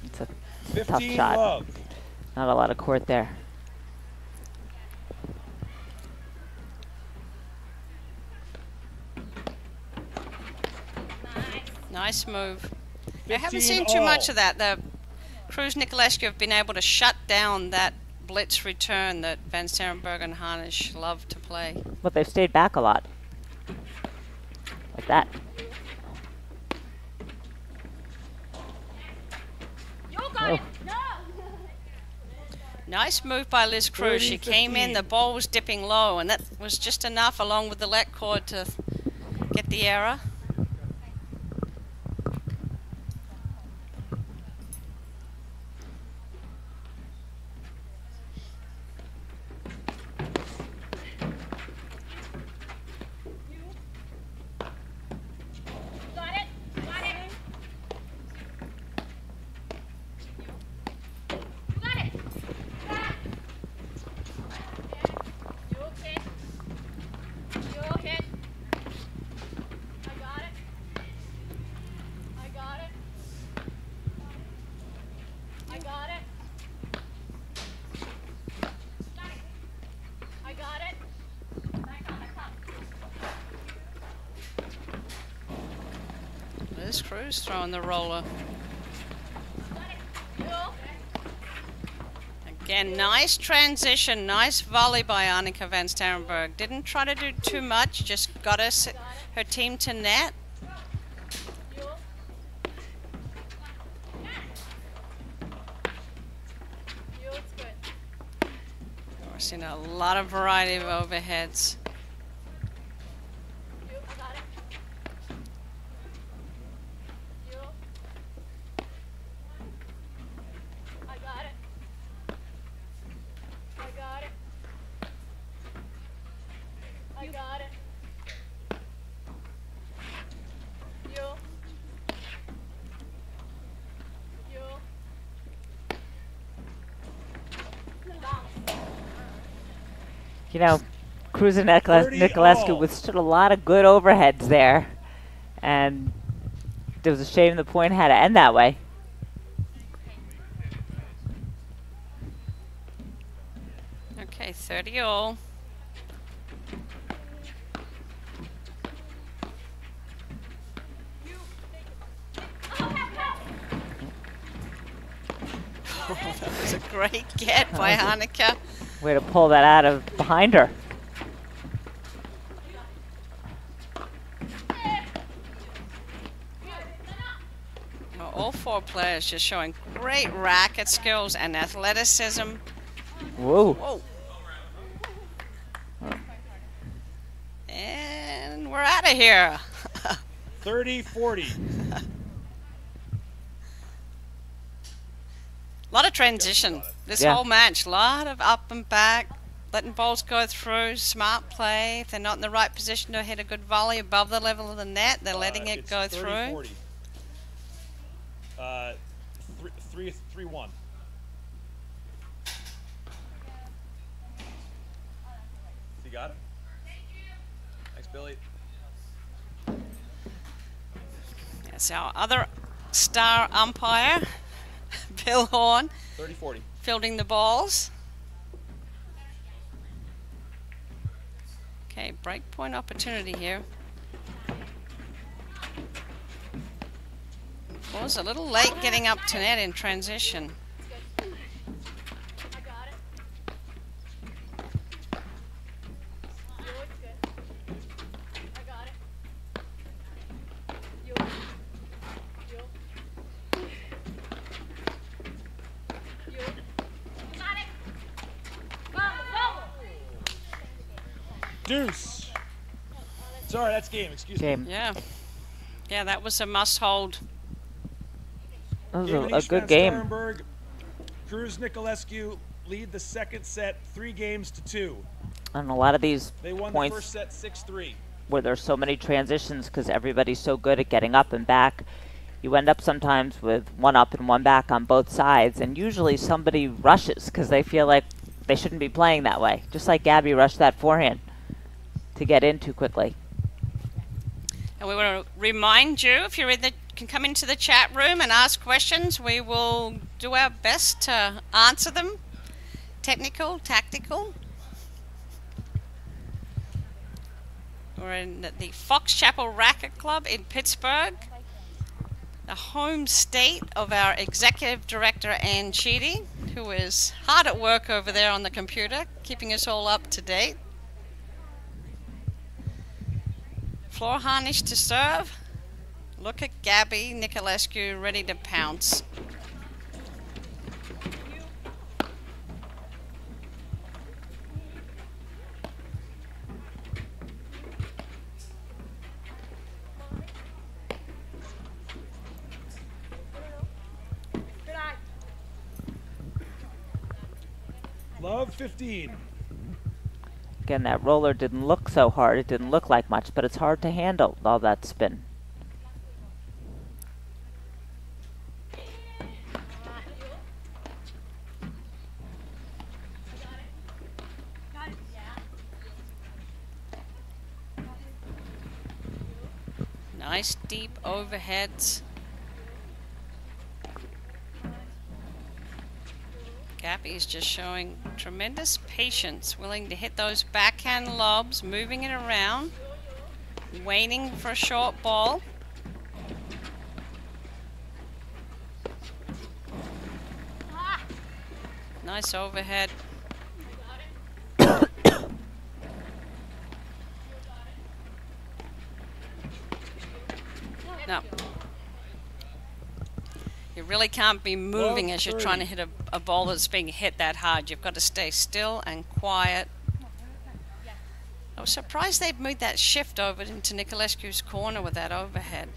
It's a 15 tough shot. love. Not a lot of court there. Nice move. I haven't 15 seen too all. much of that. The Cruz Niculescu have been able to shut down that blitz return that Van Starrenburg and Hansich love to play. But they've stayed back a lot. Like that. You got it. No. Nice move by Liz Cruz. She came in, 30-15. the ball was dipping low, and that was just enough along with the let cord to get the error. Got it. Got it. You got it. You okay? You okay? I got it. I got it. I got it. I got it. Liz Cruz throwing the roller. Again, nice transition, nice volley by Annika Van Starrenburg. Didn't try to do too much, just got her team to net. We're seeing a lot of variety of overheads. You know, Cruz and Niculescu withstood a lot of good overheads there. And it was a shame the point had to end that way. Okay, 30 all. Oh, that was a great get by Annika. Way to pull that out of behind her. Well, all four players just showing great racket skills and athleticism. Whoa. Whoa. And we're out of here. 30-40. A lot of transition this whole match. A lot of up and back, letting balls go through, smart play. If they're not in the right position to hit a good volley above the level of the net, they're letting it go through. 30-40. 3-1. You got it? Thanks, Billy. That's our other star umpire, Bill Horn. 30-40. Fielding the balls. Okay, break point opportunity here. Was a little late getting up to net in transition. Deuce. Sorry, that's game. Excuse me. Yeah. Yeah, that was a must-hold. That was a good game. Starrenburg, Cruz Niculescu lead the second set 3-2. And a lot of these they won points the first set 6-3. Where there's so many transitions because everybody's so good at getting up and back, you end up sometimes with one up and one back on both sides, and usually somebody rushes because they feel like they shouldn't be playing that way. Just like Gabby rushed that forehand to get in too quickly. And we want to remind you, if you're in the, can come into the chat room and ask questions. We will do our best to answer them. Technical, tactical. We're in the Fox Chapel Racket Club in Pittsburgh. the home state of our Executive Director, Ann Cheedy, who is hard at work over there on the computer, keeping us all up to date. Floor Hansich to serve. Look at Gabby Niculescu ready to pounce. Love 15. Again, that roller didn't look so hard. It didn't look like much, but it's hard to handle all that spin. Nice deep overheads. Gabby's just showing tremendous patience, willing to hit those backhand lobs, moving it around, waiting for a short ball. Nice overhead. No. You really can't be moving as you're trying to hit a ball that's being hit that hard. You've got to stay still and quiet. I was surprised they'd made that shift over into Niculescu's corner with that overhead.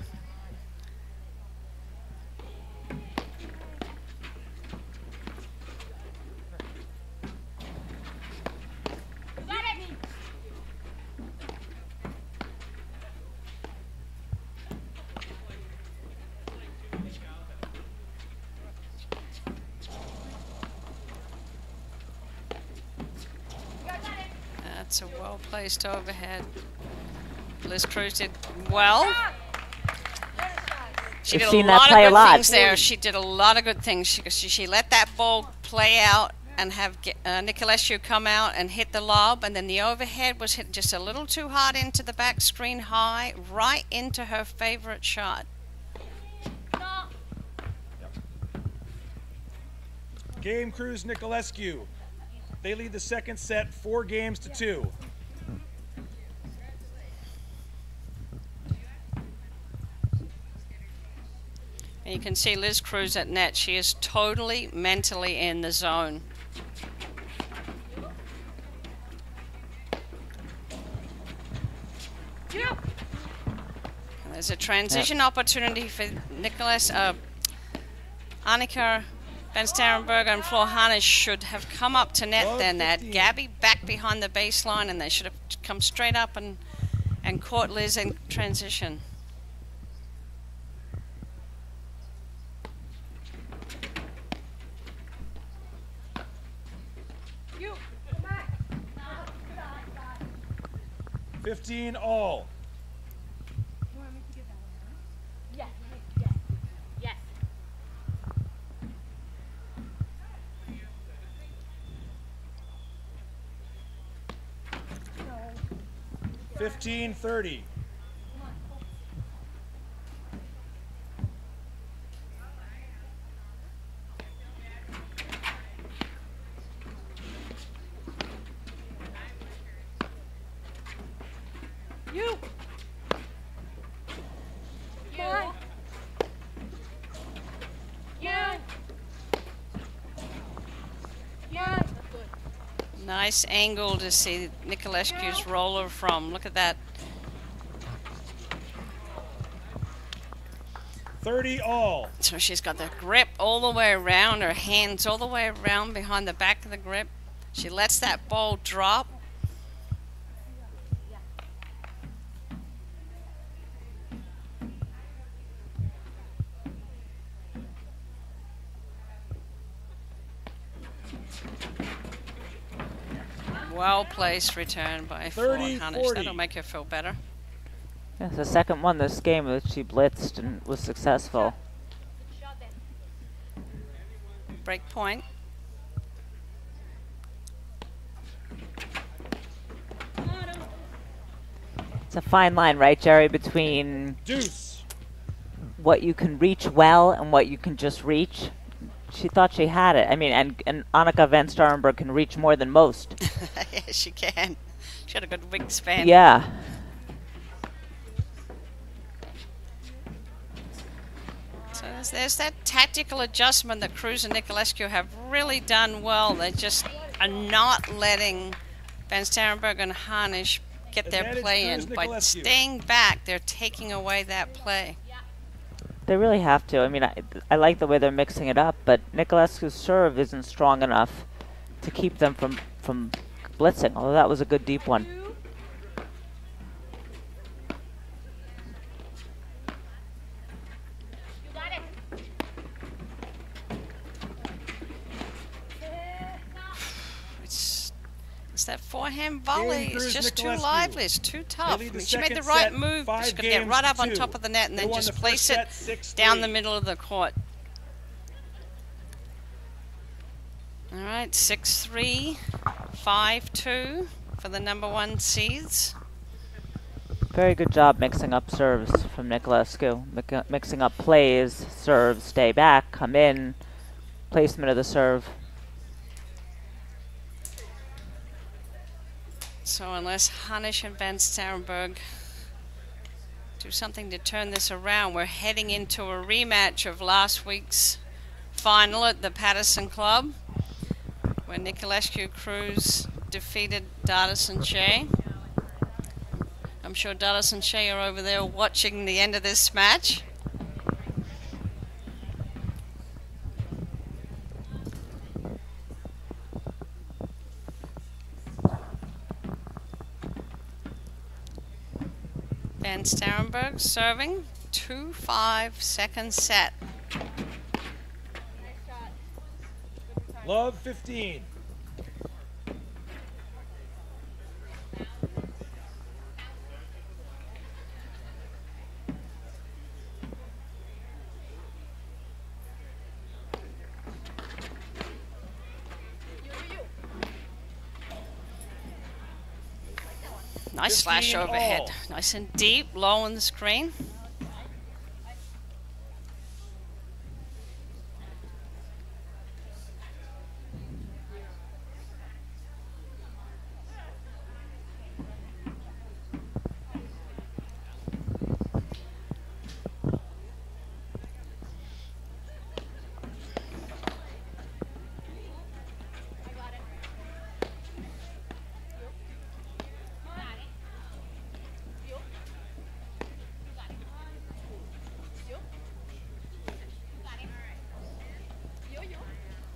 That's a well-placed overhead. Liz Cruz did well. She did a lot of good things there. She did a lot of good things. She let that ball play out and have Niculescu come out and hit the lob, and then the overhead was hit just a little too hard into the back screen high, right into her favorite shot. Game Cruz Niculescu. They lead the second set 4-2. And you can see Liz Cruz at net. She is totally mentally in the zone. And there's a transition opportunity for Annika Van Starrenburg and Floor Hansich should have come up to net then. That Gabby back behind the baseline, and they should have come straight up and caught Liz in transition. You. 15 all. 15-30. You. Nice angle to see Niculescu's roller from. Look at that. 30 all. So she's got the grip all the way around, her hands all the way around behind the back of the grip. She lets that ball drop. Well-placed return by Floor Hansich. That'll make her feel better. Yeah, it's the second one this game that she blitzed and was successful. Break point. It's a fine line, right, Jerry, between deuce, what you can reach well and what you can just reach. She thought she had it. I mean, and Annika van Starrenburg can reach more than most. Yes, she can. She had a good wingspan. Yeah. So there's that tactical adjustment that Cruz and Niculescu have really done well. They just are not letting van Starrenburg and Hansich get their play in. By staying back, they're taking away that play. They really have to. I mean, I like the way they're mixing it up, but Niculescu's serve isn't strong enough to keep them from blitzing, although that was a good deep one. It's that forehand volley. It's just too lively. It's too tough. I mean, she made the right move. She's got to get right up on top of the net and then just place it down the middle of the court. All right, 6-3, 5-2 for the #1 seeds. Very good job mixing up serves from Niculescu. Mixing up plays, serves, stay back, come in, placement of the serve. So unless Hansich and van Starrenburg do something to turn this around, we're heading into a rematch of last week's final at the Patterson Club, where Niculescu Cruz defeated Dardis and Shea. I'm sure Dardis and Shea are over there watching the end of this match. Van Starrenburg serving 2-5 second set. Love 15. Nice flash overhead. Nice and deep, low on the screen.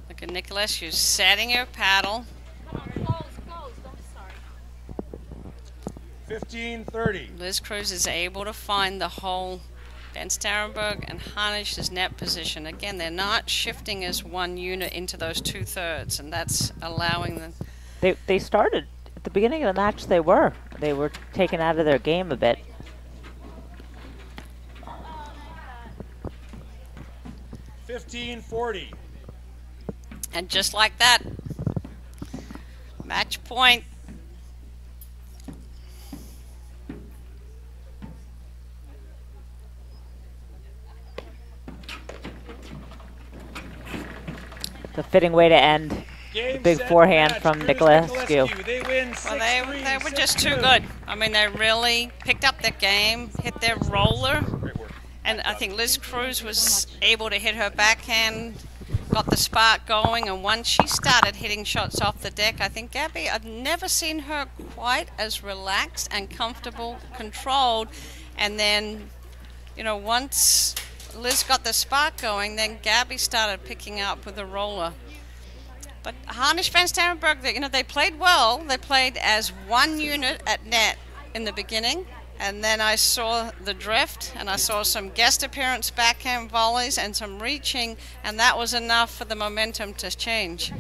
Look at Niculescu setting her paddle. 15-30. Liz Cruz is able to find the hole. Van Starrenburg and Hansich net position. Again, they're not shifting as one unit into those 2/3, and that's allowing them. They started at the beginning of the match. They were taken out of their game a bit. $15-40. And just like that, match point. The fitting way to end. Big forehand from Niculescu. Well, they were just too good. I mean, they really picked up their game, hit their roller, and I think Liz Cruz was able to hit her backhand, got the spark going, and once she started hitting shots off the deck, I think Gabby, I've never seen her quite as relaxed and comfortable, controlled, and then, you know, once Liz got the spark going, then Gabby started picking up with the roller. But Hansich van Starrenburg, you know, they played well. They played as one unit at net in the beginning, and then I saw the drift, and I saw some guest appearance backhand volleys and some reaching, and that was enough for the momentum to change.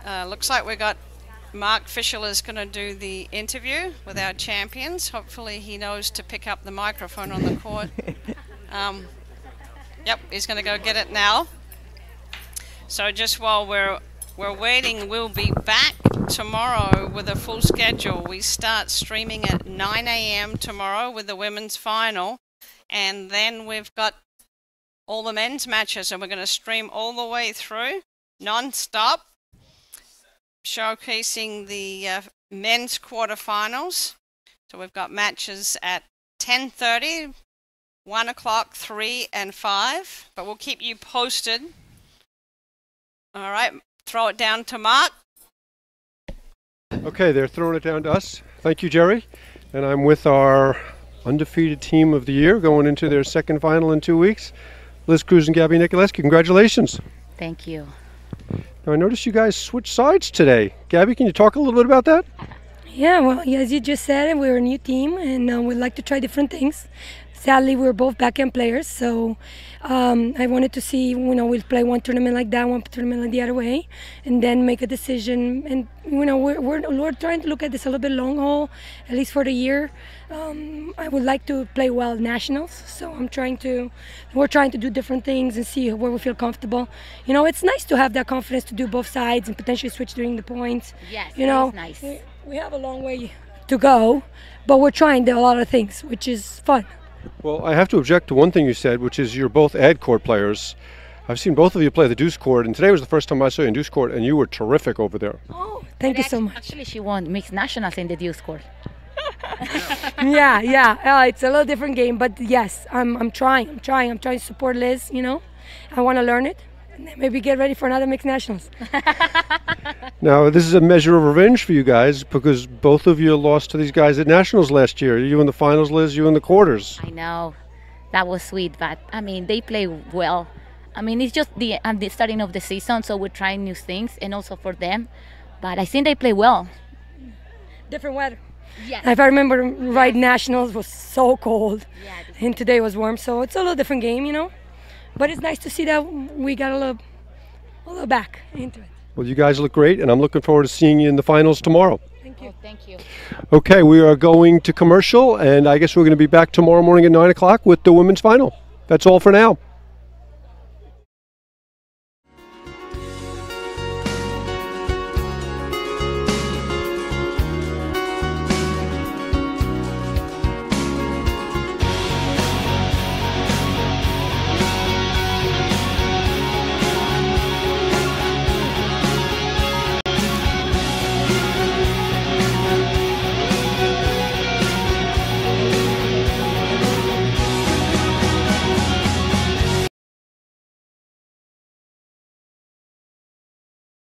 Looks like we got Mark Fischel is going to do the interview with our champions. Hopefully he knows to pick up the microphone on the court. Yep, he's going to go get it now. So just while we're waiting, we'll be back tomorrow with a full schedule. We start streaming at 9 a.m. tomorrow with the women's final, and then we've got all the men's matches, and we're going to stream all the way through, non-stop, showcasing the men's quarterfinals. So we've got matches at 10:30, 1 o'clock, 3 and 5, but we'll keep you posted. All right, throw it down to Mark. Okay, they're throwing it down to us. Thank you, Jerry. And I'm with our undefeated team of the year going into their second final in 2 weeks. Liz Cruz and Gabby Niculescu, congratulations. Thank you. Now, I noticed you guys switched sides today. Gabby, can you talk a little bit about that? Yeah, well, as you just said, we're a new team and we'd like to try different things. Sadly, we're both back-end players, so I wanted to see, we'll play one tournament like that, one tournament like the other way, and then make a decision. And we're trying to look at this a little bit long haul, at least for the year. I would like to play well at nationals, so we're trying to do different things and see where we feel comfortable. It's nice to have that confidence to do both sides and potentially switch during the points. Yes, it's nice. We have a long way to go, but we're trying a lot of things, which is fun. Well, I have to object to one thing you said, which is you're both ad court players. I've seen both of you play the deuce court, and today was the first time I saw you in deuce court, and you were terrific over there. Oh, thank you so much. Actually, she won mixed nationals in the deuce court. Yeah. It's a little different game, but yes, I'm trying to support Liz. I want to learn it, and then maybe get ready for another mixed nationals. Now, this is a measure of revenge for you guys because both of you lost to these guys at nationals last year. You in the finals, Liz, you in the quarters. I know. That was sweet, but they play well. It's just the starting of the season, so we're trying new things, and also for them. But I think they play well. Different weather. Yes. If I remember right, nationals was so cold, and today was warm, so it's a little different game, But it's nice to see that we got a little back into it. Well, you guys look great, and I'm looking forward to seeing you in the finals tomorrow. Thank you. Oh, thank you. Okay, we are going to commercial, and I guess we're going to be back tomorrow morning at 9 o'clock with the women's final. That's all for now.